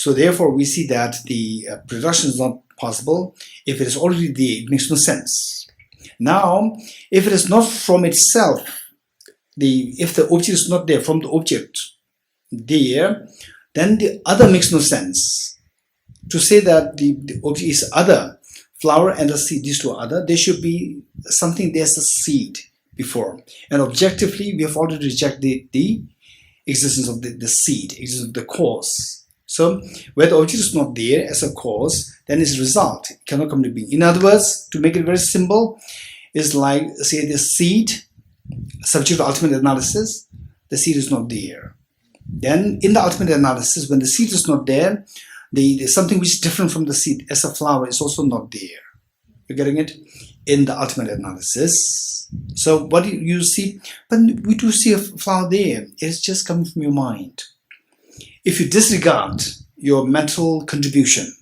therefore we see that the production is not possible. If it is already there, it makes no sense. Now, if it is not from itself, if the object is not there from the object there, then the other makes no sense. To say that the object is other, flower and the seed, these two are other, there should be something, there's a seed before. And objectively, we have already rejected the existence of the seed, existence of the cause. So, where the object is not there as a cause, then its result cannot come to being. In other words, to make it very simple, is like, say, the seed, subject to ultimate analysis, the seed is not there. Then, in the ultimate analysis, when the seed is not there, there's something which is different from the seed as a flower is also not there. You're getting it? In the ultimate analysis. So, what do you see? But we do see a flower there. It's just coming from your mind. If you disregard your mental contribution,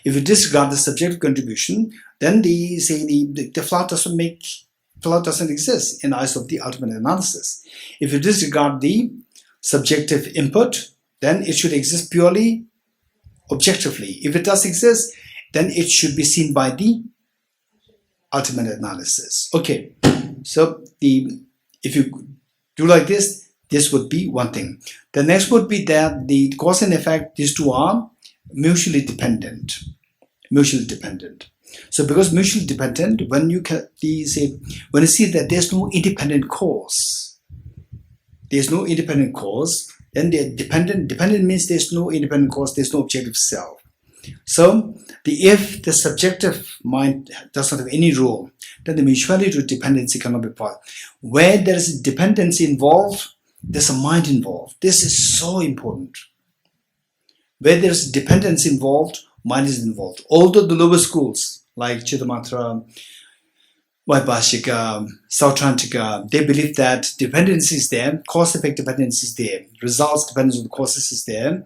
if you disregard the subjective contribution, then the flower doesn't exist in the eyes of the ultimate analysis. If you disregard the subjective input, then it should exist purely objectively. If it does exist, then it should be seen by the ultimate analysis. Okay, so if you do like this would be one thing. The next would be that the cause and effect, these two are mutually dependent. Mutually dependent. So because mutually dependent, when you see that there's no independent cause, then they're dependent. Dependent means there's no independent cause, there's no objective self. So if the subjective mind does not have any role, then the mutuality to dependency cannot be part. Where there is dependency involved, there's a mind involved. This is so important. Where there's dependency involved, mind is involved. Although the lower schools like Chittamatra, Vaibhashika, Sautrantika, they believe that dependency is there, cause-effect dependency is there, results dependence on the causes is there,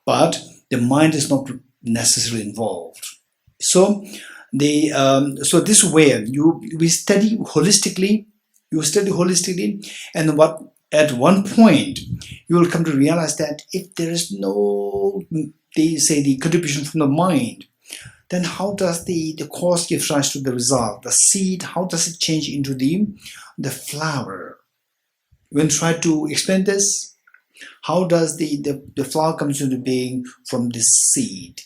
but the mind is not necessarily involved. So so this way we study holistically. You study holistically, and at one point you will come to realize that if there is no, they say, the contribution from the mind, then how does the cause give rise to the result? The seed, how does it change into the flower? When try to explain this, how does the flower comes into being from the seed?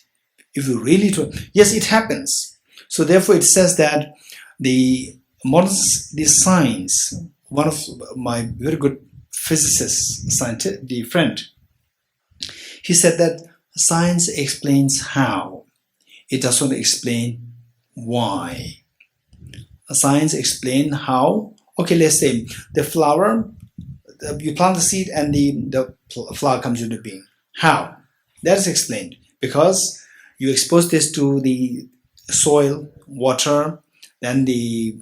If you really try, yes, it happens. So therefore, it says that the science. One of my very good physicists, scientist, the friend, he said that science explains how. It does not explain why. Science explains how. Okay, let's say the flower, you plant the seed and the flower comes into being. How? That is explained because you expose this to the soil, water, then the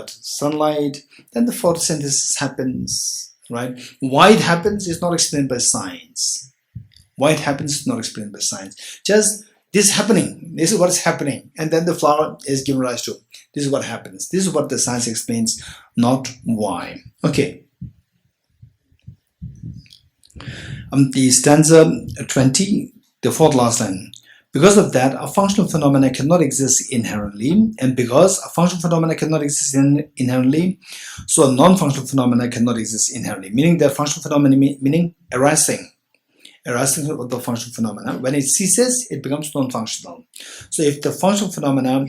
sunlight, then the photosynthesis happens, right? Why it happens is not explained by science. Why it happens is not explained by science. Just this happening, this is what is happening, and then the flower is given rise to. This is what happens. This is what the science explains, not why. Okay. The stanza 20, the fourth last line. Because of that, a functional phenomena cannot exist inherently, and because a functional phenomena cannot exist inherently, so a non-functional phenomena cannot exist inherently. Meaning that functional phenomena meaning arising of the functional phenomena. When it ceases, it becomes non-functional. So if the functional phenomena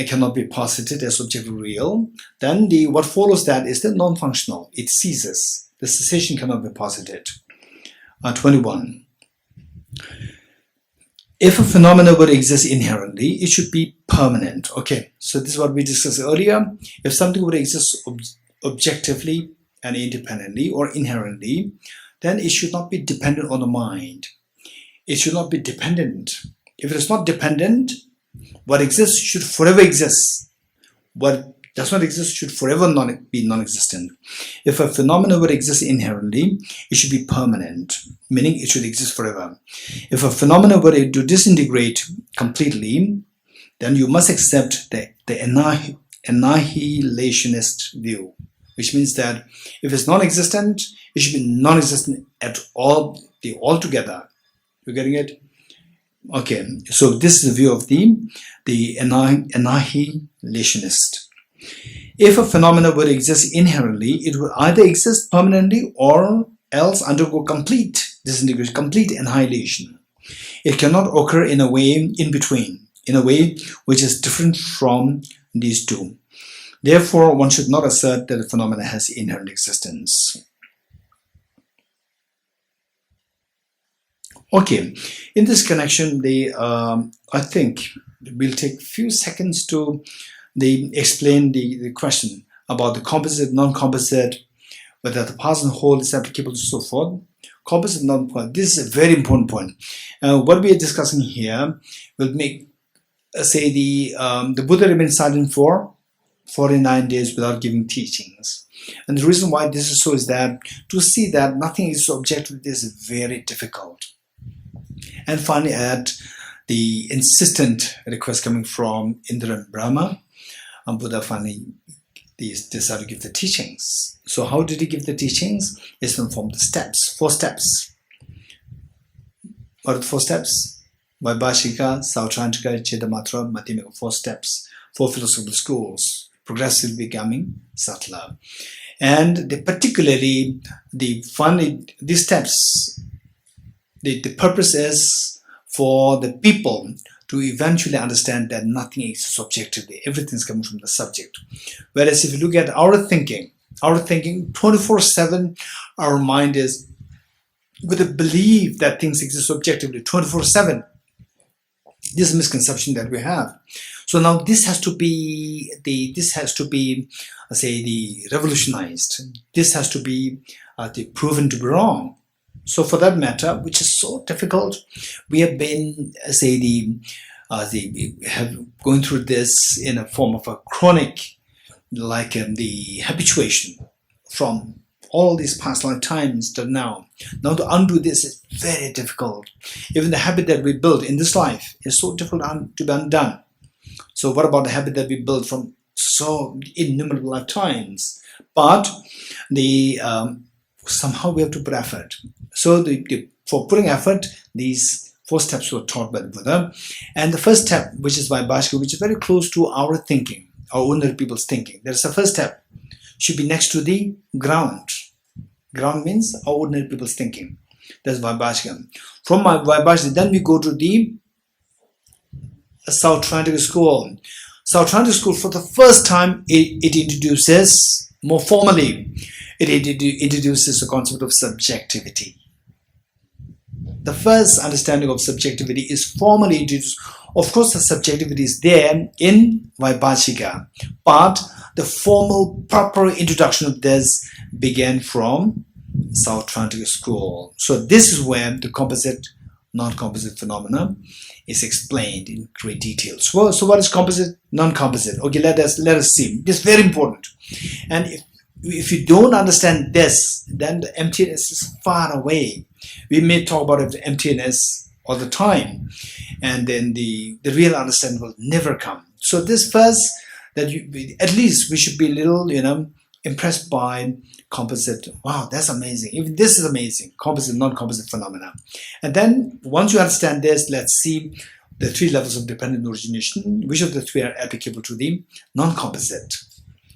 cannot be posited as objectively real, then what follows that is the non-functional. It ceases. The cessation cannot be posited. 21. If a phenomenon would exist inherently, it should be permanent. Okay, so this is what we discussed earlier. If something would exist objectively and independently or inherently, then it should not be dependent on the mind. It should not be dependent. If it is not dependent, what exists should forever exist. What does not exist should forever be non-existent. If a phenomenon would exist inherently, it should be permanent, meaning it should exist forever. If a phenomenon were to disintegrate completely, then you must accept the annihilationist view, which means that if it's non-existent, it should be non-existent at all, altogether. You're getting it? Okay, so this is the view of the annihilationist. If a phenomenon would exist inherently, it would either exist permanently or else undergo complete disintegration, complete annihilation. It cannot occur in a way in between, in a way which is different from these two. Therefore, one should not assert that a phenomenon has inherent existence. Okay, in this connection, I think we'll take a few seconds to explain the question about the composite, non-composite, whether the past and whole is applicable and so forth. Composite, non-composite. This is a very important point. What we are discussing here will make, say, the Buddha remained silent for 49 days without giving teachings. And the reason why this is so is that to see that nothing is so objective, this is very difficult. And finally, at the insistent request coming from Indra and Brahma, Buddha finally decided to give the teachings. So how did he give the teachings? It's in the form of the steps, 4 steps. What are the 4 steps? Vaibhashika, Sautrantika, Chedamatra, Madhyamika, 4 steps, 4 philosophical schools, progressively becoming subtler. And particularly, these steps, the purpose is for the people to eventually understand that nothing exists objectively. Everything is coming from the subject. Whereas if you look at our thinking 24/7, our mind is with a belief that things exist objectively 24/7. This misconception that we have. So now this has to be revolutionized. This has to be proven to be wrong. So for that matter, which is so difficult, we have been going through this in a form of a chronic, like the habituation from all these past lifetimes till now. Now to undo this is very difficult. Even the habit that we built in this life is so difficult to be undone. So what about the habit that we built from so innumerable lifetimes? But the somehow we have to put effort. So for putting effort, these 4 steps were taught by the Buddha. And the first step, which is Vaibhashika, which is very close to our thinking, our ordinary people's thinking. There's the first step, should be next to the ground. Ground means our ordinary people's thinking. That's Vaibhashika. From Vaibhashika, then we go to the South Atlantic School. South Atlantic School, for the first time, it introduces, more formally, it introduces the concept of subjectivity. The first understanding of subjectivity is formally introduced. Of course, the subjectivity is there in Vaibhashika, but the formal, proper introduction of this began from South Atlantic School. So this is where the composite, non-composite phenomena is explained in great detail. So what is composite, non-composite? Okay, let us see. This is very important. And if you don't understand this, then the emptiness is far away. We may talk about emptiness all the time, and then the real understanding will never come. So this first, that at least we should be a little, impressed by composite. Wow, that's amazing. Even this is amazing. Composite, non-composite phenomena. And then once you understand this, let's see the 3 levels of dependent origination. Which of the 3 are applicable to the non-composite?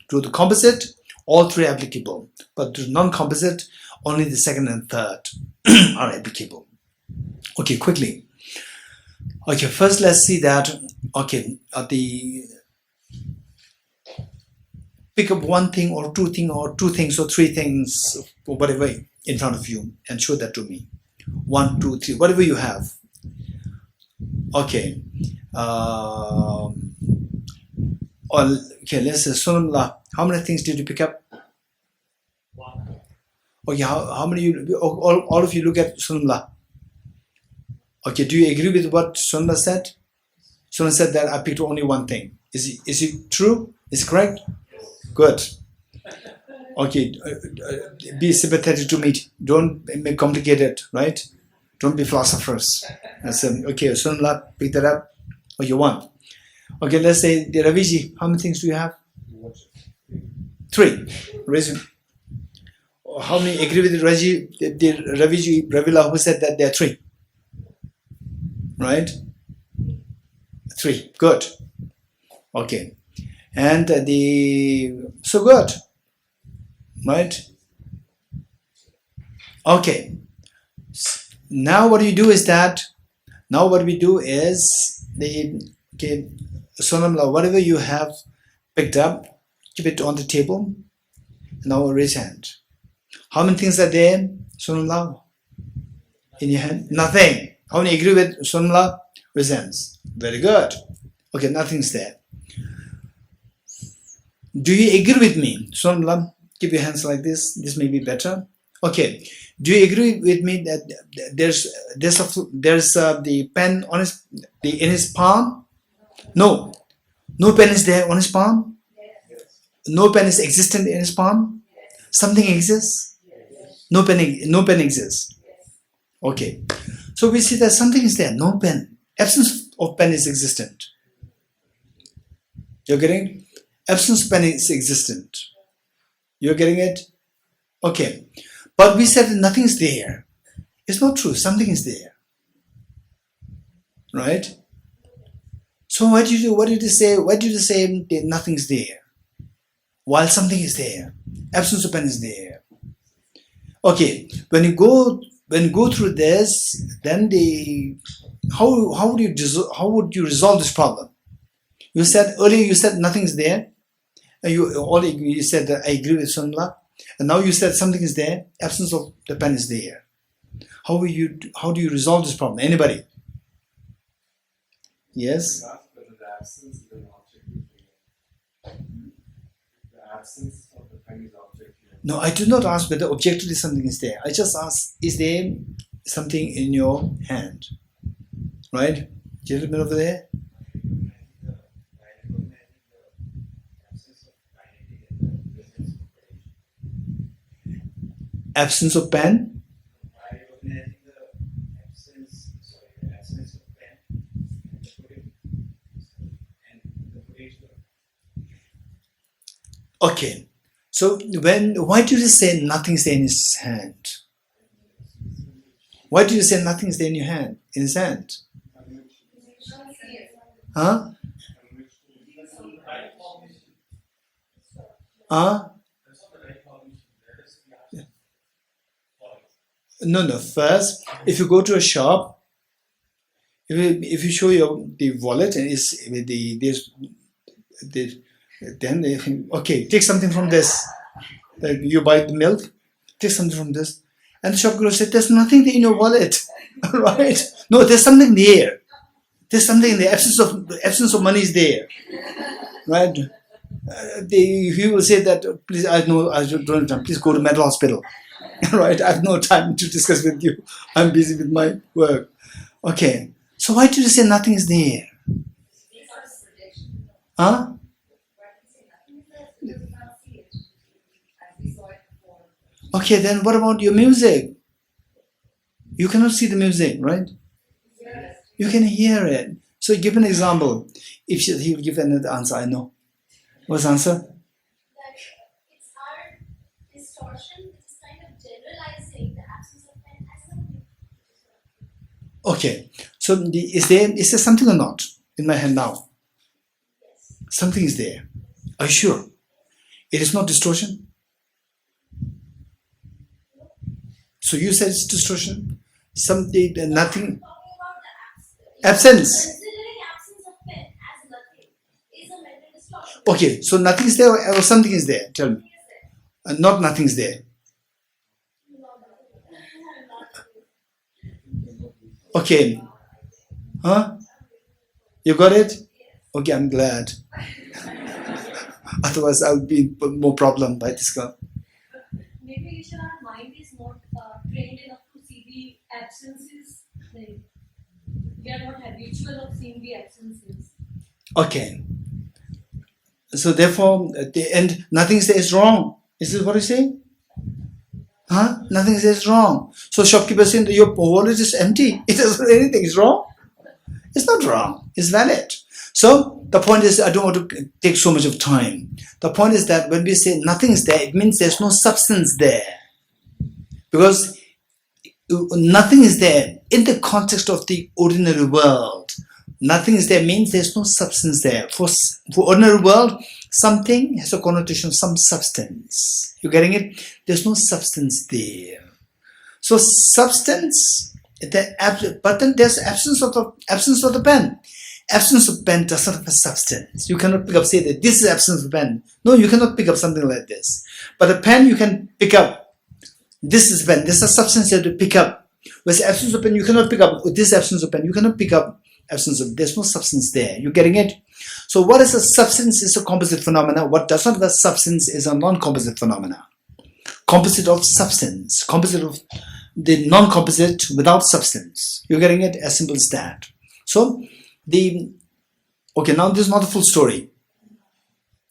To the composite, all 3 are applicable, but to non-composite, only the 2nd and 3rd are applicable. Okay, quickly. Okay, first let's see that. Okay, pick up 1 thing or 2 things or 2 things or 3 things, or whatever in front of you, and show that to me. 1, 2, 3, whatever you have. Okay. Okay, let's say Sunamla. How many things did you pick up? 1. Okay, how many all of you look at Sunamla? Okay, do you agree with what Sunamla said? Sunamla said that I picked only 1 thing. Is it true? Is it correct? Good. Okay, be sympathetic to me. Don't make complicated, right? Don't be philosophers. Okay, Sunamla, pick that up. Okay, 1. Okay, let's say the Raviji. How many things do you have? 3. Raise. How many agree with the Raviji, Ravila, who said that there are 3? Right? 3. Good. Okay. And so good. Right? Okay. Now what we do is Sonamla, whatever you have picked up, keep it on the table. Now raise hand. How many things are there, Sonamla? In your hand? Nothing. How many agree with Sonamla? Raise hands. Very good. Okay, nothing's there. Do you agree with me? Sonamla, keep your hands like this. This may be better. Okay. Do you agree with me that there's the pen on in his palm? No. No pen is there on his palm? No pen is existent in his palm? Something exists? No pen exists. Okay. So we see that something is there, no pen. Absence of pen is existent. You're getting? Absence of pen is existent. You're getting it? Okay. But we said that nothing is there. It's not true. Something is there. Right? So what did you do? What did you say? Why did you say that nothing's there? While something is there. Absence of pen is there. Okay. When you go through this, then how would you resolve this problem? You said earlier nothing's there. You said that I agree with Sunla. And now you said something is there, absence of the pen is there. How do you resolve this problem? Anybody? Yes? The absence is an object. The absence of the pen is object. No, I do not ask whether objectively something is there. I just ask, is there something in your hand? Right? Gentleman over there? Absence of pen. By recognizing the absence of pen and the potential. Okay. So why do you say nothing's there in his hand? Why do you say nothing's there in your hand? In his hand? Huh? Huh? No. First, if you go to a shop, if you show the wallet and then okay, take something from this. Like you buy the milk, take something from this, and the shopkeeper said, "There's nothing there in your wallet, right? No, there's something there. There's something in the absence of money is there, right?" He will say that, "Please, I don't have time. Please go to mental hospital." Right? I have no time to discuss with you. I'm busy with my work. Okay. So why do you say nothing is there? Huh? Okay, then what about your music? You cannot see the music, right? You can hear it. So give an example. If he will give another answer, I know. What's the answer? That it's our distortion, which is kind of generalizing the absence of pen as something. Okay. So is there something or not in my hand now? Yes. Something is there. Are you sure? It is not distortion? So you said it's distortion? Something, nothing. Talking about the Absence. Considering absence of pen as nothing is a mental distortion. Okay, so nothing is there or something is there? Tell me. Is there? Not nothing is there. Okay. Huh? You got it? Okay, I'm glad. Otherwise, I would be in more problem by this girl. Maybe our mind is not trained enough to see the absences. Like, we are not habitual of seeing the absences. Okay. So therefore, at the end, nothing is there is wrong. Is this what you say? Huh? Nothing is there is wrong. So shopkeeper saying that your wallet is empty. It doesn't anything is wrong. It's not wrong. It's valid. So the point is, I don't want to take so much of time. The point is that when we say nothing is there, it means there's no substance there. Because nothing is there in the context of the ordinary world. Nothing is there means there's no substance there. For ordinary world, something has a connotation of some substance. You getting it? There's no substance there. So substance, but then there's absence of the pen. Absence of pen does not have a substance. You cannot pick up, say that this is absence of pen. No, you cannot pick up something like this. But a pen you can pick up. This is pen. There's a substance you have to pick up. Whereas absence of pen, you cannot pick up. This absence of pen, you cannot pick up absence of. There's no substance there. You getting it? So what is a substance is a composite phenomena. What does not have a substance is a non-composite phenomena. Composite of substance. Composite of the non-composite without substance. You're getting it? As simple as that. So okay, now this is not the full story.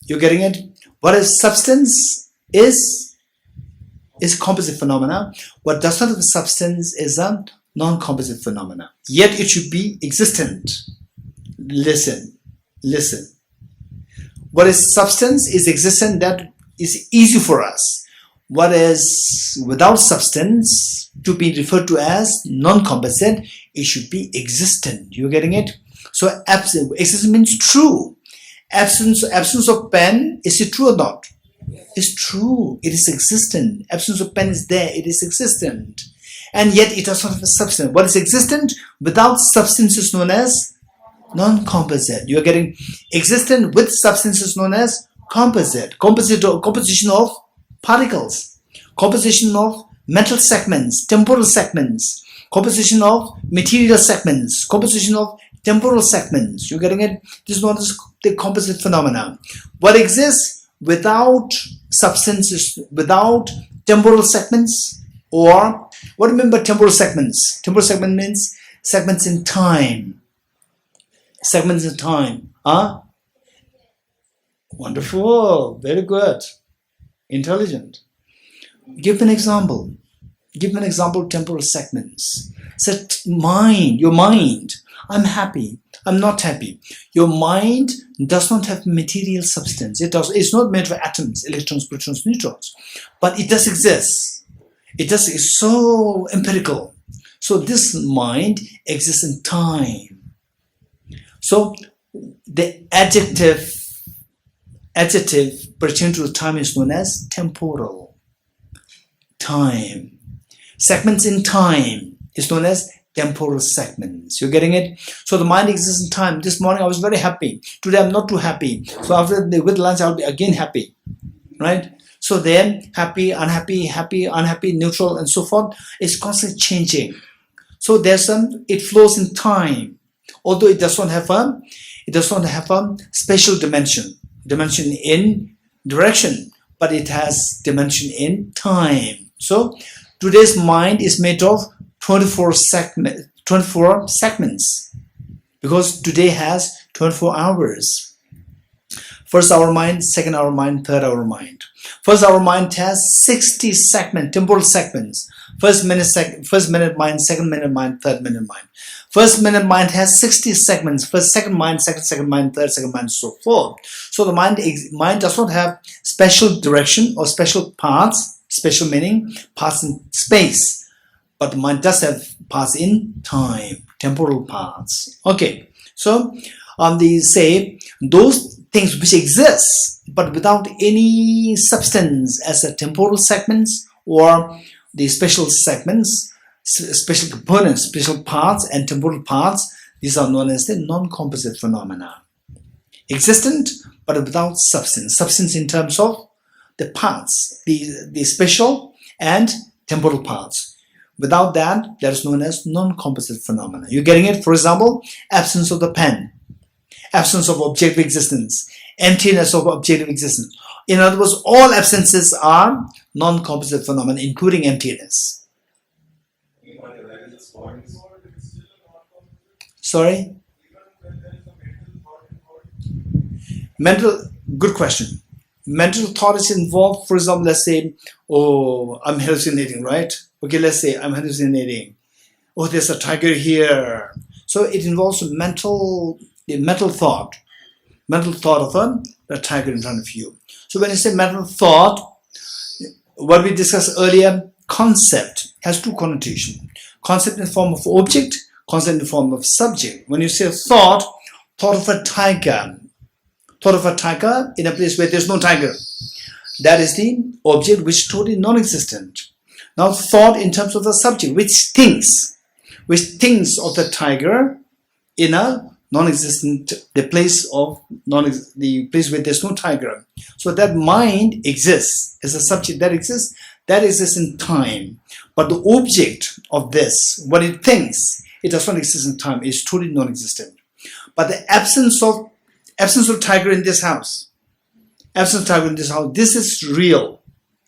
You're getting it? What is substance is composite phenomena. What does not have a substance is a non-composite phenomena. Yet it should be existent. Listen. What is substance is existent, that is easy for us. What is without substance to be referred to as non-composite, it should be existent. You're getting it? So existence means true. Absence of pen, is it true or not? It's true. It is existent. Absence of pen is there. It is existent. And yet it does not have a substance. What is existent without substance is known as non-composite. You are getting existent with substance is known as composite. Composition of particles. Composition of mental segments, temporal segments. Composition of material segments. Composition of temporal segments. You're getting it? This is known as the composite phenomena. What exists without substances, without temporal segments, or what do you mean by temporal segments? Temporal segment means segments in time. Segments in time. Huh? Wonderful. Very good. Intelligent. Give me an example. Give me an example of temporal segments. Set mind, your mind. I'm happy. I'm not happy. Your mind does not have material substance. It's not made of atoms, electrons, protons, neutrons. But it does exist. It's so empirical. So this mind exists in time. So the adjective pertaining to time is known as temporal. Time. Segments in time is known as temporal segments. You're getting it? So the mind exists in time. This morning I was very happy. Today I'm not too happy. So after with lunch I'll be again happy. Right? So then happy, unhappy, neutral, and so forth is constantly changing. So it flows in time. Although it does not have a special dimension in direction, but it has dimension in time. So today's mind is made of 24 segments because today has 24 hours. First hour mind, second hour mind, third hour mind. First hour mind has 60 temporal segments. First minute mind, second minute mind, third minute mind. First minute mind has 60 segments. First second mind, second mind, third second mind, so forth. So the mind does not have special direction or special parts, special meaning, parts in space. But the mind does have parts in time, temporal parts. Okay, so they say those things which exist but without any substance as the temporal segments or the special segments, special components, special parts and temporal parts, these are known as the non-composite phenomena. Existent but without substance. Substance in terms of the parts, the special and temporal parts. Without that is known as non-composite phenomena. You're getting it? For example, absence of the pen, absence of objective existence, emptiness of objective existence. In other words, all absences are non-composite phenomena, including emptiness. Sorry? Good question. Mental thought is involved. For example, let's say, oh, I'm hallucinating, right? Okay, let's say I'm hallucinating. Oh, there's a tiger here. So it involves the mental thought of a tiger in front of you. So when you say mental thought, what we discussed earlier, concept has two connotations. Concept in the form of object, concept in the form of subject. When you say thought of a tiger in a place where there's no tiger. That is the object which is totally non-existent. Now thought in terms of the subject, which thinks of the tiger in a non-existent, the place where there's no tiger. So that mind exists as a subject that exists in time. But the object of this, what it thinks, it does not exist in time. It's totally non-existent. But the absence of tiger in this house, this is real.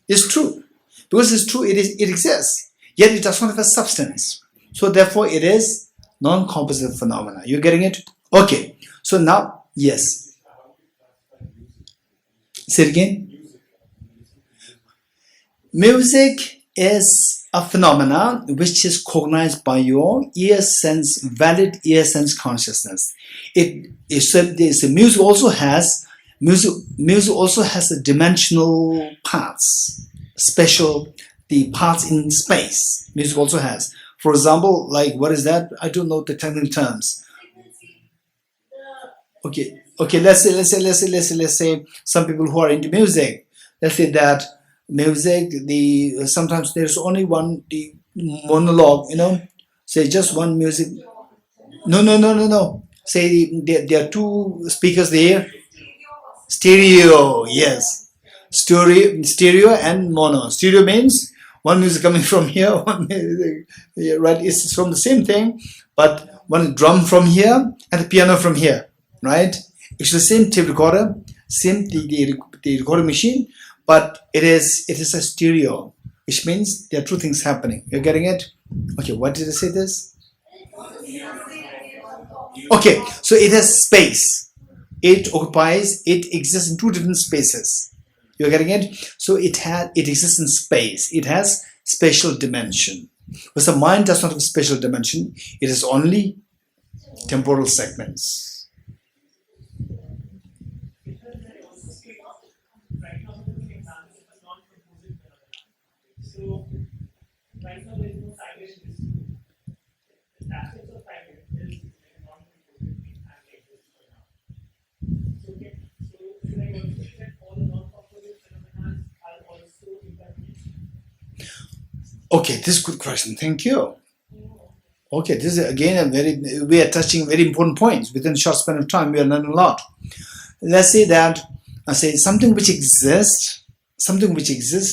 It's true. Because it's true, it exists. Yet it does not have a substance. So therefore it is non-composite phenomena. You're getting it? Okay. So now, yes. Say it again. Music is a phenomena which is cognized by your valid ear sense consciousness. Music also has the dimensional parts, the parts in space. Music also has. For example, like what is that? I don't know the technical terms. Okay. Let's say some people who are into music. Let's say that music. Sometimes there's only one the monologue. Say just one music. No. Say there are two speakers there. Stereo, yes. Stereo and mono. Stereo means one music coming from here, one music, right? It's from the same thing, but one drum from here and the piano from here, right? It's the same tape recorder, same the recording machine, but it is a stereo, which means there are two things happening. You're getting it? Okay, what did I say this? Okay, so it has space. It exists in two different spaces. You're getting it? So it exists in space. It has spatial dimension. But the mind does not have spatial dimension. It is only temporal segments. Right now, the example is a non-composite phenomenon. So, right now, there is no silation. The absence of silence is like a non-composite thing and exists for now. So, should I also say that all the non-composite phenomena are also impermanent? Okay, this is a good question. Thank you. Okay, this is again we are touching very important points. Within a short span of time, we are learning a lot. Let's say that something which exists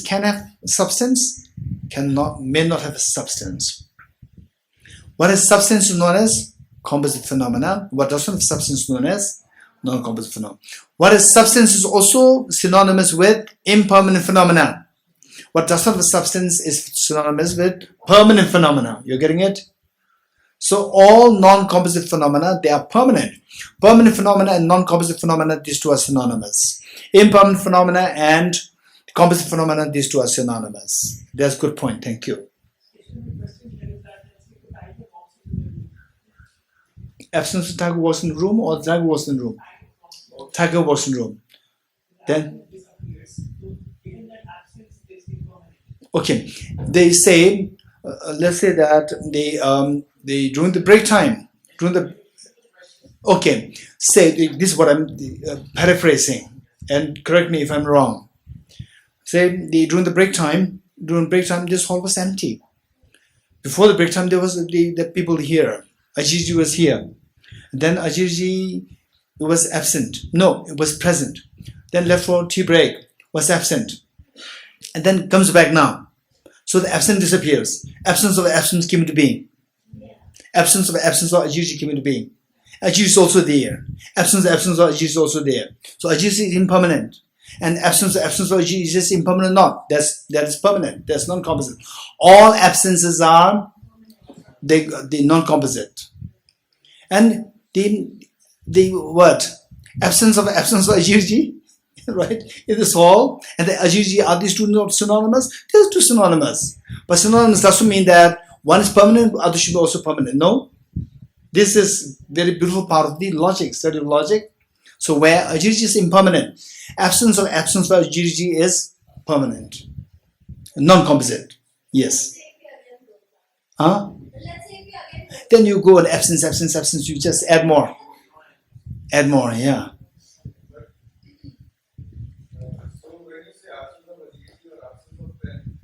can have substance, may not have a substance. What is substance is known as composite phenomena. What doesn't have substance is known as non-composite phenomena. What is substance is also synonymous with impermanent phenomena. What does not have substance is synonymous with permanent phenomena. You're getting it? So all non-composite phenomena, they are permanent. Permanent phenomena and non-composite phenomena, these two are synonymous. Impermanent phenomena and composite phenomena, these two are synonymous. That's a good point. Thank you. Absence of tiger was in the room or the tiger was in the room? Tiger was in the room. Then? Okay. They say, let's say that they during the break time, say this is what I'm paraphrasing, and correct me if I'm wrong. Say during break time, this hall was empty. Before the break time, there was the people here. Ajiji was here. Then Ajiji was absent. No, it was present. Then left for tea break, was absent, and then comes back now. So the absence disappears. Absence of absence came into being. Absence of Ajiji came into being. Ajiji is also there. Absence of Ajiji is also there. So Ajiji is impermanent. And absence of Ajiji is just impermanent not. That is permanent. That's non-composite. All absences are the non-composite. And the what? Absence of Ajiji, right? In this hall, and the Ajiji, are these two not synonymous? These two synonymous. But synonymous doesn't mean that one is permanent, other should be also permanent. No. This is very beautiful part of the logic, study of logic. So where Ajiji is impermanent, absence of Ajiji is permanent. Non-composite. Yes. Huh? Then you go and absence, you just add more. Add more, yeah. So when you say absence of Ajiji or absence of pen,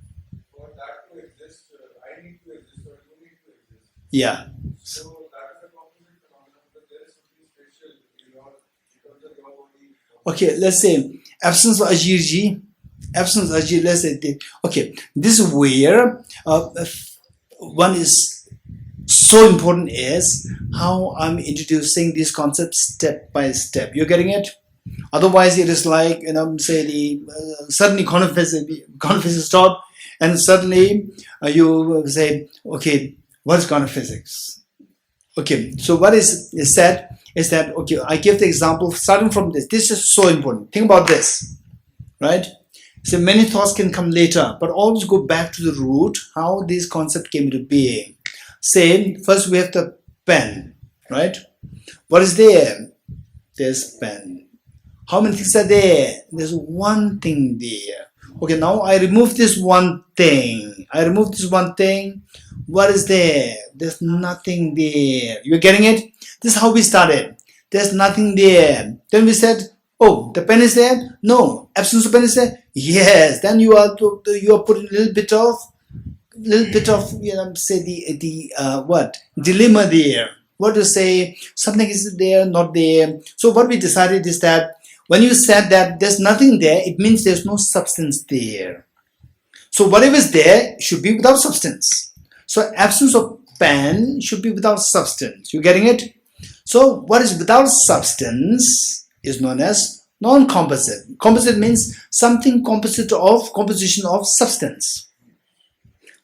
for that to exist, I need to exist or you need to exist. Yeah. So that is a composite phenomenon, but there is something special in your, because of your body. Okay, let's say absence of Ajiji, let's say, okay, this is where one is so important is how I'm introducing these concepts step by step. You're getting it? Otherwise, it is like, say suddenly quantum physics taught, and suddenly you say, okay, what is quantum physics? Okay, so what is said is that, okay, I give the example starting from this. This is so important. Think about this, right? So many thoughts can come later, but always go back to the root, how this concept came into being. Say, first we have the pen, right? What is there? There's pen. How many things are there? There's one thing there. Okay, now I remove this one thing. What is there? There's nothing there. You're getting it? This is how we started. There's nothing there. Then we said, oh, the pen is there? No. Absence of pen is there? Yes. Then you are putting a little bit of say the what dilemma there. What to say? Something is there, not there. So what we decided is that when you said that there's nothing there, it means there's no substance there. So whatever is there should be without substance. So absence of pen should be without substance. You getting it? So what is without substance is known as non-composite. Composite means something composition of substance.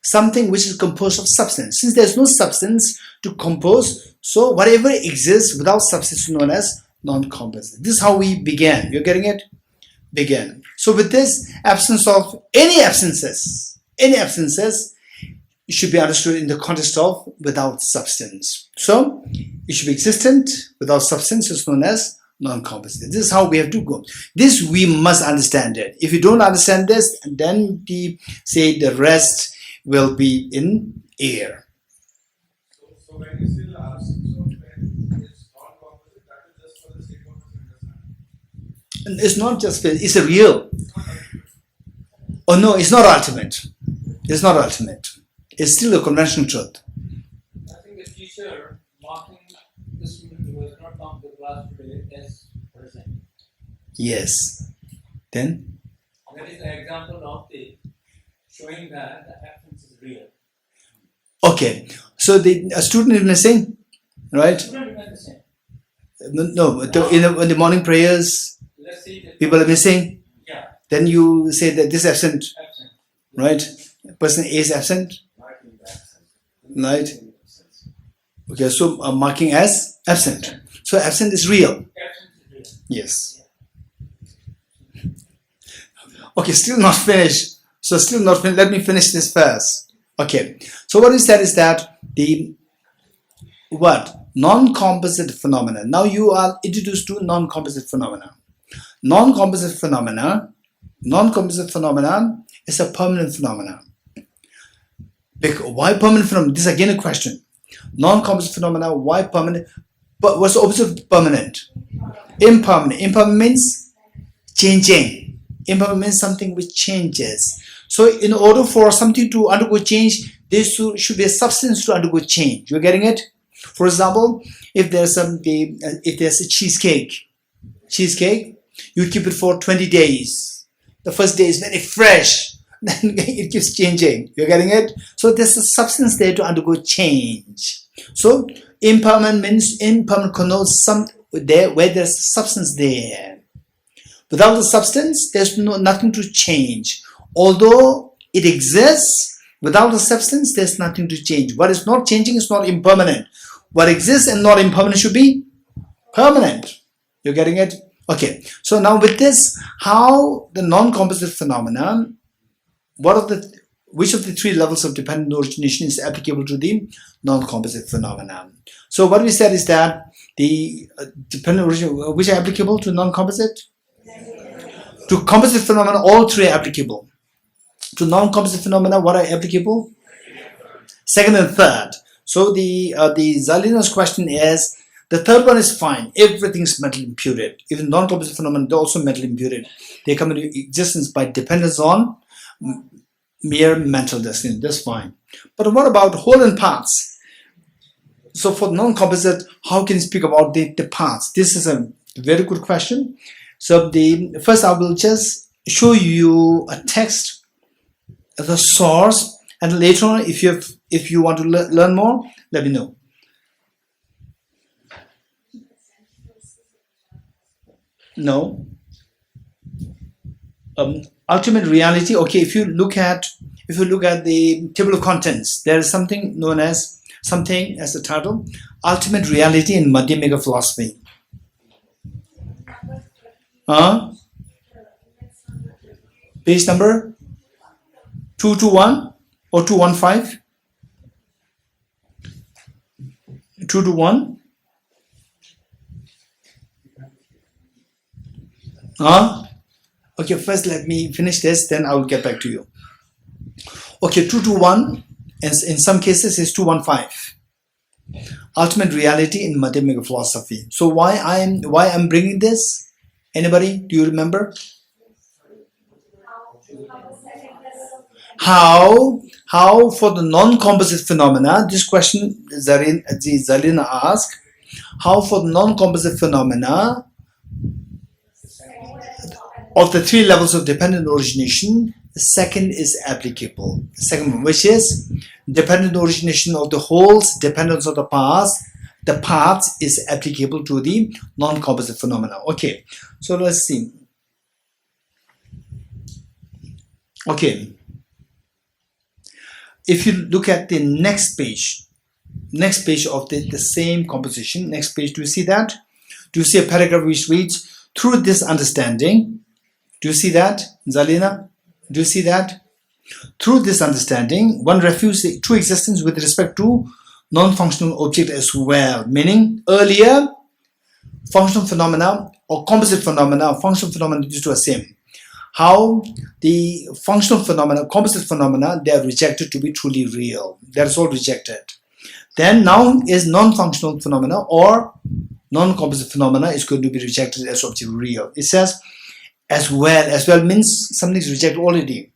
Something which is composed of substance. Since there's no substance to compose, so whatever exists without substance is known as non-composite. This is how we began. You're getting it? begin. So with this, absence of any absences should be understood in the context of without substance. So it should be existent without substance is known as non-composite. This is how we have to go. This we must understand it. If you don't understand this, then the rest will be in air. So when you say the absence of pen is non-composite, that is just for the sake of understanding. And it's not just it's a real. Oh no, it's not ultimate. It's not ultimate. It's still a conventional truth. I think the teacher marking the student who has not come to class today as present. Yes. Then That is an example of the showing that the absence is real. okay. So the a student is missing, right? Student remains the same. No, in the morning prayers, Let's see the people are missing. yeah, Then you say that this is absent, absent. right? Person A is absent, right? Okay, so marking as absent. So absent is real. Absence is real. Yes. Okay, still not finished. So still not finished. Let me finish this first. Okay. So what we said is that the what non-composite phenomena. Now you are introduced to non-composite phenomena. Non-composite phenomena is a permanent phenomena. Why permanent phenomena? This is again a question. Non-composite phenomena, why permanent? But what's the opposite of permanent? Impermanent. Impermanent means changing. Impermanent means something which changes. So in order for something to undergo change, there should be a substance to undergo change. You're getting it? For example, if there's a cheesecake, you keep it for 20 days. The first day is very fresh. Then it keeps changing. You're getting it? So there's a substance there to undergo change. So impermanent means impermanent connotes something there where there's a substance there. Without the substance, there's nothing to change. Although it exists, without the substance, there's nothing to change. What is not changing is not impermanent. What exists and not impermanent should be permanent. You're getting it? Okay. So now with this, how the non-composite phenomena, which of the three levels of dependent origination is applicable to the non-composite phenomena? So what we said is that the dependent origin, which are applicable to non-composite? To composite phenomena, all three are applicable. To non-composite phenomena, what are applicable? Second and third. So the Zalina's question is, the third one is fine. Everything's mentally imputed. Even non-composite phenomena, they're also mentally imputed. They come into existence by dependence on mere mental destiny. That's fine. But what about whole and parts? So for non-composite, how can you speak about the parts? This is a very good question. So first I will just show you a text, the source, and later on, if you want to learn more, let me know. No. Ultimate reality. Okay, if you look at the table of contents, there is something known as the title, Ultimate Reality in Madhyamika Philosophy. Page number 221 or 215? 221? Okay, first let me finish this, then I will get back to you. Okay, 221, and in some cases it's 215. Ultimate reality in Madhyamika philosophy. So why I'm bringing this? Anybody? Do you remember? How for the non-composite phenomena? This question Zalina asked. How for the non-composite phenomena of the three levels of dependent origination, the second is applicable. The second one, which is dependent origination of the wholes, dependence of the parts. The parts is applicable to the non-composite phenomena. Okay, so let's see. Okay, if you look at the next page of the same composition, next page, do you see that? Do you see a paragraph which reads, through this understanding, Do you see that, Zalina? Do you see that? Through this understanding, one refutes the true existence with respect to non-functional object as well. Meaning, earlier, functional phenomena or composite phenomena, functional phenomena used to the same. How the functional phenomena, composite phenomena, they are rejected to be truly real. That is all rejected. Then now is non-functional phenomena or non-composite phenomena is going to be rejected as object real. It says as well means something is rejected already.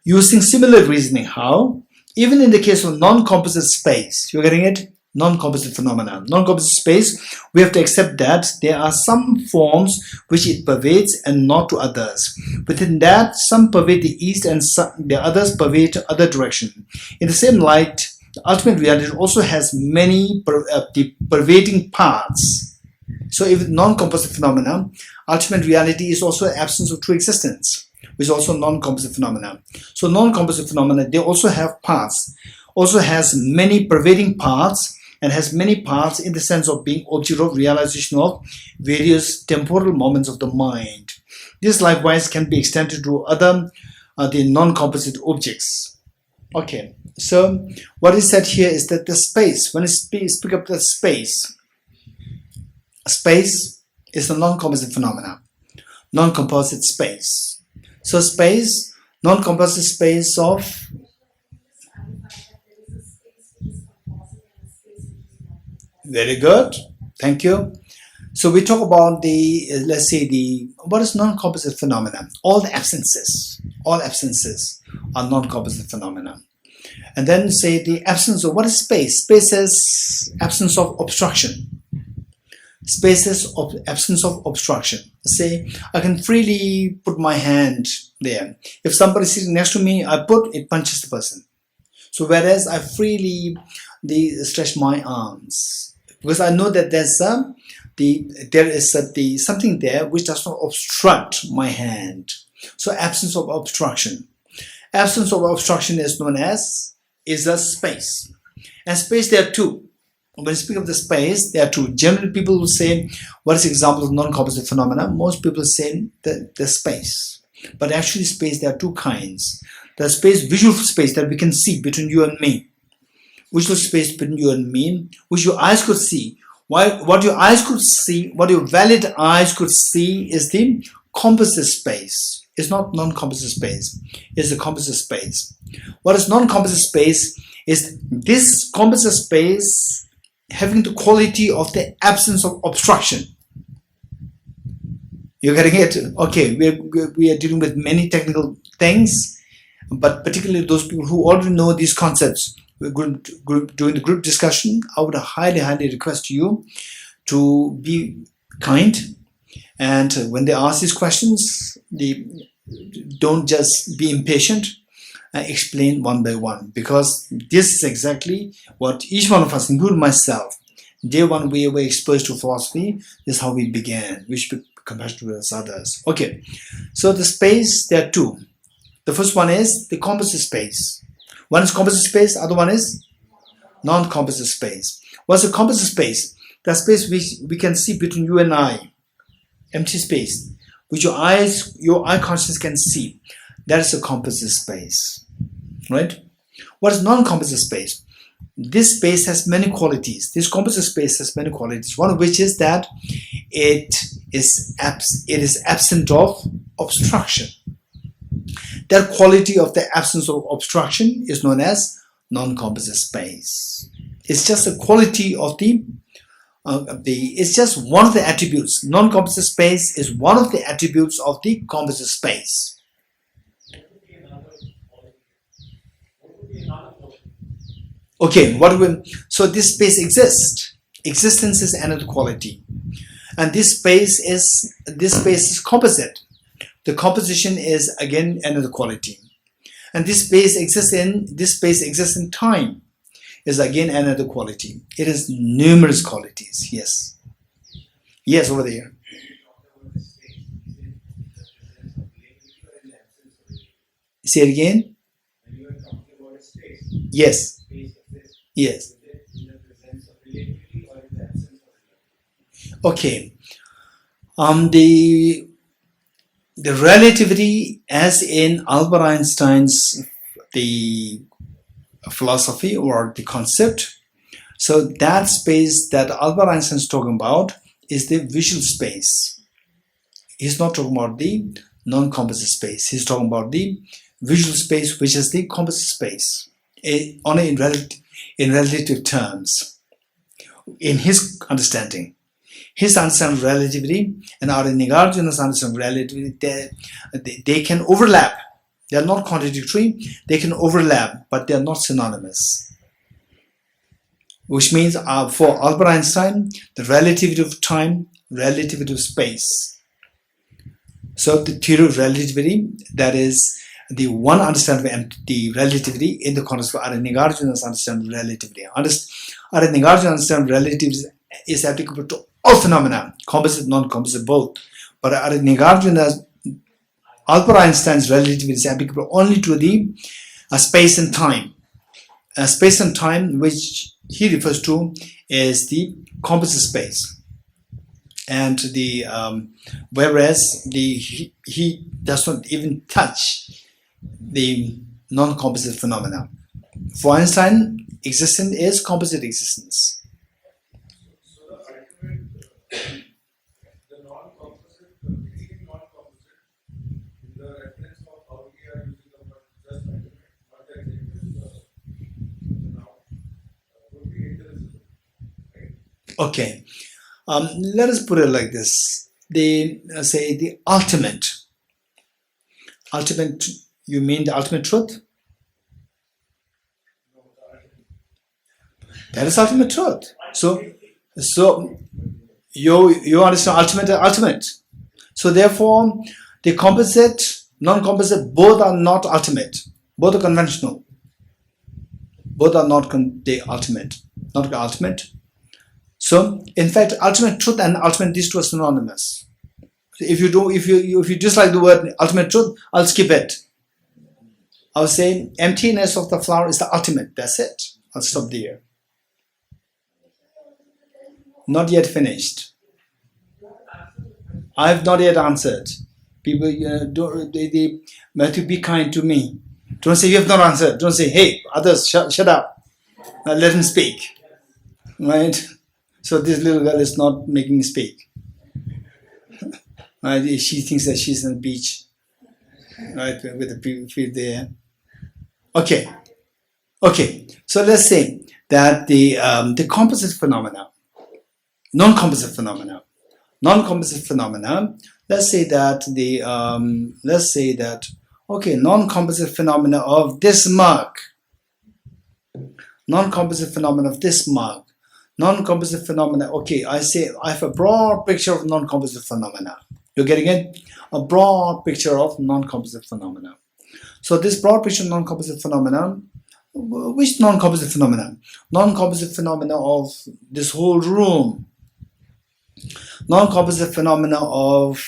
Using similar reasoning, how? Even in the case of non-composite space, you're getting it? Non-composite phenomena. Non-composite space, we have to accept that there are some forms which it pervades and not to others. Within that, some pervade the east and the others pervade other direction. In the same light, the ultimate reality also has many pervading parts. So if non-composite phenomena, ultimate reality is also absence of true existence, which is also non-composite phenomena. So non-composite phenomena, they also have parts, also has many pervading parts, and has many parts in the sense of being object of realization of various temporal moments of the mind. This likewise can be extended to other the non-composite objects. Okay, so what is said here is that the space, when I speak of the space is a non-composite phenomena, non-composite space. So space, non-composite space of very good, thank you. So we talk about the, let's say what is non-composite phenomena? All absences are non-composite phenomena. And then say the absence of, what is space? Space is absence of obstruction. Space is absence of obstruction. Say, I can freely put my hand there. If somebody is sitting next to me, it punches the person. So whereas I freely stretch my arms, because I know that there is something there which does not obstruct my hand. So absence of obstruction. Absence of obstruction is known as a space. And space, there are two. When we speak of the space, there are two. Generally, people will say, what is example of non-composite phenomena? Most people say the space. But actually space, there are two kinds. The space, visual space that we can see between you and me. Visual space between you and me, which your eyes could see. What your eyes could see, what your valid eyes could see is the composite space. It's not non-composite space. It's a composite space. What is non-composite space is this composite space having the quality of the absence of obstruction. You're getting it? Okay, we are dealing with many technical things, but particularly those people who already know these concepts. We're going to, during the group discussion, I would highly request you to be kind, and when they ask these questions, don't just be impatient. Explain one by one, because this is exactly what each one of us, including myself, day one we were exposed to philosophy. This is how we began. We should be compassionate with others. Okay, so the space, there are two. The first one is the composite space. One is composite space, other one is non-composite space. What's a composite space? The space which we can see between you and I, empty space, which your eye consciousness can see. That is a composite space, right? What is non-composite space? This space has many qualities. This composite space has many qualities. One of which is that it is absent of obstruction. That quality of the absence of obstruction is known as non-composite space. It's just a quality of it's just one of the attributes. Non-composite space is one of the attributes of the composite space. Okay, so this space exists. Existence is another quality, and this space is composite. The composition is again another quality, and this space exists in time, is again another quality. It has numerous qualities. Yes, over there. Say it again. When you are talking about a space, Yes. space exists. Yes. Is it in the presence of relativity or in the absence of relativity? Okay. the relativity, as in Albert Einstein's the philosophy or the concept. So that space that Albert Einstein is talking about is the visual space. He's not talking about the non-composite space. He's talking about the visual space, which is the composite space, only in relative terms. In his understanding of relativity and our Nagarjuna's understanding of relativity, they can overlap. They are not contradictory. They can overlap, but they are not synonymous. Which means for Albert Einstein, the relativity of time, relativity of space. So the theory of relativity, that is the one understanding of the relativity in the context of Nagarjuna's understanding of relativity. Nagarjuna's understanding of relativity is applicable to all phenomena, composite, non-composite, both. But Nagarjuna's, Albert Einstein's relativity is applicable only to the space and time. Space and time, which he refers to as the composite space. And the whereas he does not even touch the non-composite phenomena. For Einstein, existence is composite existence. So the argument, the non-composite, the being non-composite, in the reference of how we are using the word just argument, not the executive, now, would be indivisible, right? Okay. Let us put it like this. They say the ultimate. Ultimate, you mean the ultimate truth? That is ultimate truth. So you understand ultimate. So therefore, the composite, non-composite, both are not ultimate. Both are conventional. Both are not the ultimate. Not the ultimate. So, in fact, ultimate truth and ultimate, these two are synonymous. If you dislike the word ultimate truth, I'll skip it. I'll say emptiness of the flower is the ultimate. That's it. I'll stop there. Not yet finished. I've not yet answered. People, they have to be kind to me. Don't say you have not answered. Don't say, hey, others, shut up. Let him speak. Right? So this little girl is not making me speak. Right? She thinks that she's on the beach, right, with the feet there. Okay. So let's say that the composite phenomena, non-composite phenomena. Let's say that non-composite phenomena of this mug. Non-composite phenomena of this mug. Non-composite phenomena. Okay, I say I have a broad picture of non-composite phenomena. You're getting it? A broad picture of non-composite phenomena. So this broad picture of non-composite phenomena, which non-composite phenomena? Non-composite phenomena of this whole room. Non-composite phenomena of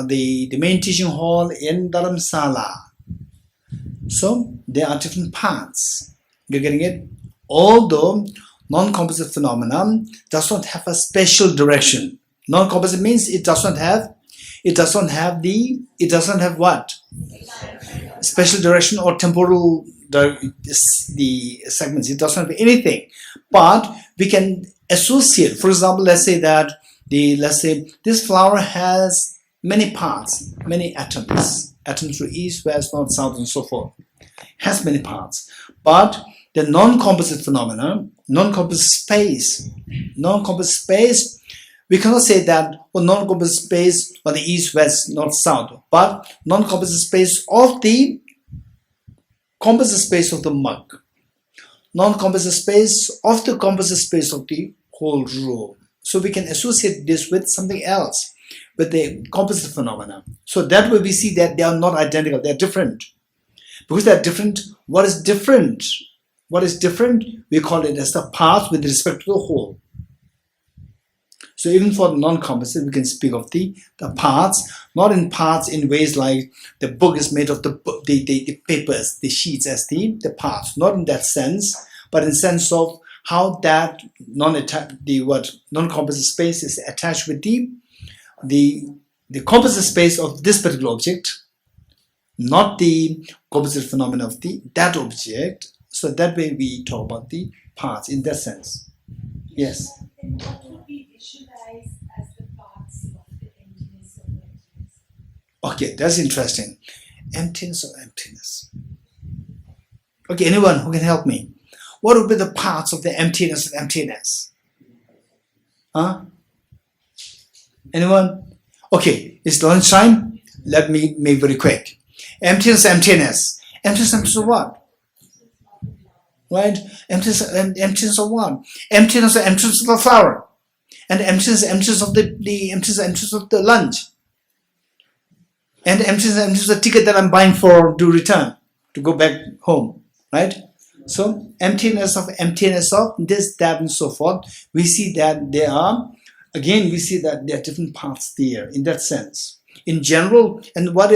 the main teaching hall in Dharamsala. So there are different parts. You're getting it? Although non-composite phenomenon does not have a special direction. Non-composite means it does not have what? Special direction or temporal the segments. It doesn't have anything. But we can associate. For example, let's say this flower has many parts, many atoms to east, west, north, south, and so forth. Has many parts. But the non-composite phenomena, non-composite space, we cannot say that non-composite space on the east, west, north, south, but non-composite space of the composite space of the mug, non-composite space of the composite space of the whole room. So we can associate this with something else, with the composite phenomena. So that way we see that they are not identical, they are different. Because they are different, what is different? What is different? We call it as the parts with respect to the whole. So even for non-composite, we can speak of the parts, not in parts in ways like the book is made of the papers, the sheets as the parts. Not in that sense, but in sense of how that non-composite space is attached with the the composite space of this particular object, not the composite phenomena of that object. So that way we talk about the parts in that sense. Yes. And what would be visualized as the parts of the emptiness of the emptiness? Okay, that's interesting. Emptiness of emptiness. Okay, anyone who can help me? What would be the parts of the emptiness of emptiness? Huh? Anyone? Okay, it's lunchtime. Let me make very quick. Emptiness, emptiness. Emptiness of what? Right? Emptiness of what? Emptiness of the flower. And emptiness of the emptiness of the lunch. And emptiness of the ticket that I'm buying to return, to go back home. Right? So emptiness of this, that, and so forth. We see that there are, again, we see that there are different parts there in that sense. In general, and what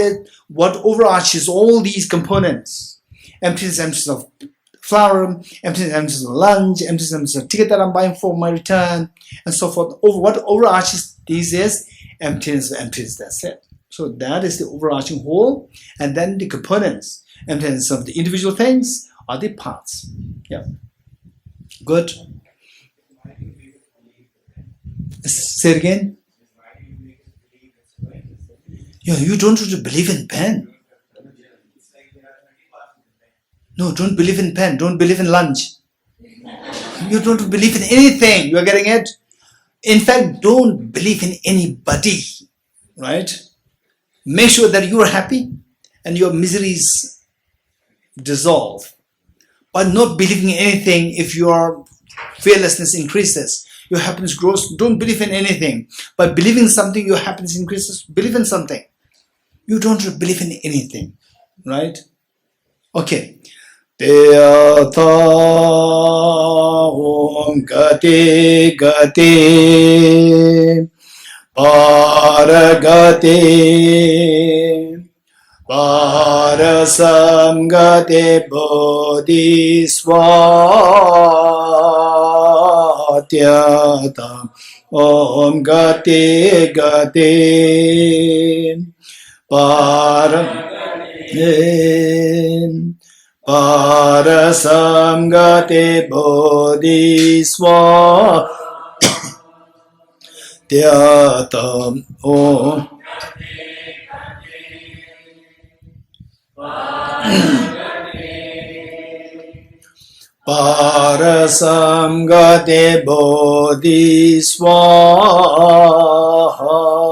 overarches all these components? Emptiness of flower, emptiness of lunch, emptiness of ticket that I'm buying for my return, and so forth. What overarches these is emptiness, that's it. So that is the overarching whole, and then the components, emptiness of the individual things are the parts. Yeah. Good. Say it again. Yeah, you don't have to believe in pen. No, don't believe in pen. Don't believe in lunch. You don't believe in anything. You are getting it? In fact, don't believe in anybody. Right? Make sure that you are happy and your miseries dissolve. But not believing in anything. If your fearlessness increases, your happiness grows. Don't believe in anything. But believing something, your happiness increases. Believe in something. You don't believe in anything. Right? Okay. Teata om gate paragate parasamgate bodhisvatyata om gate parasamgate bodhisvatyata om parasamgate bodhisvaha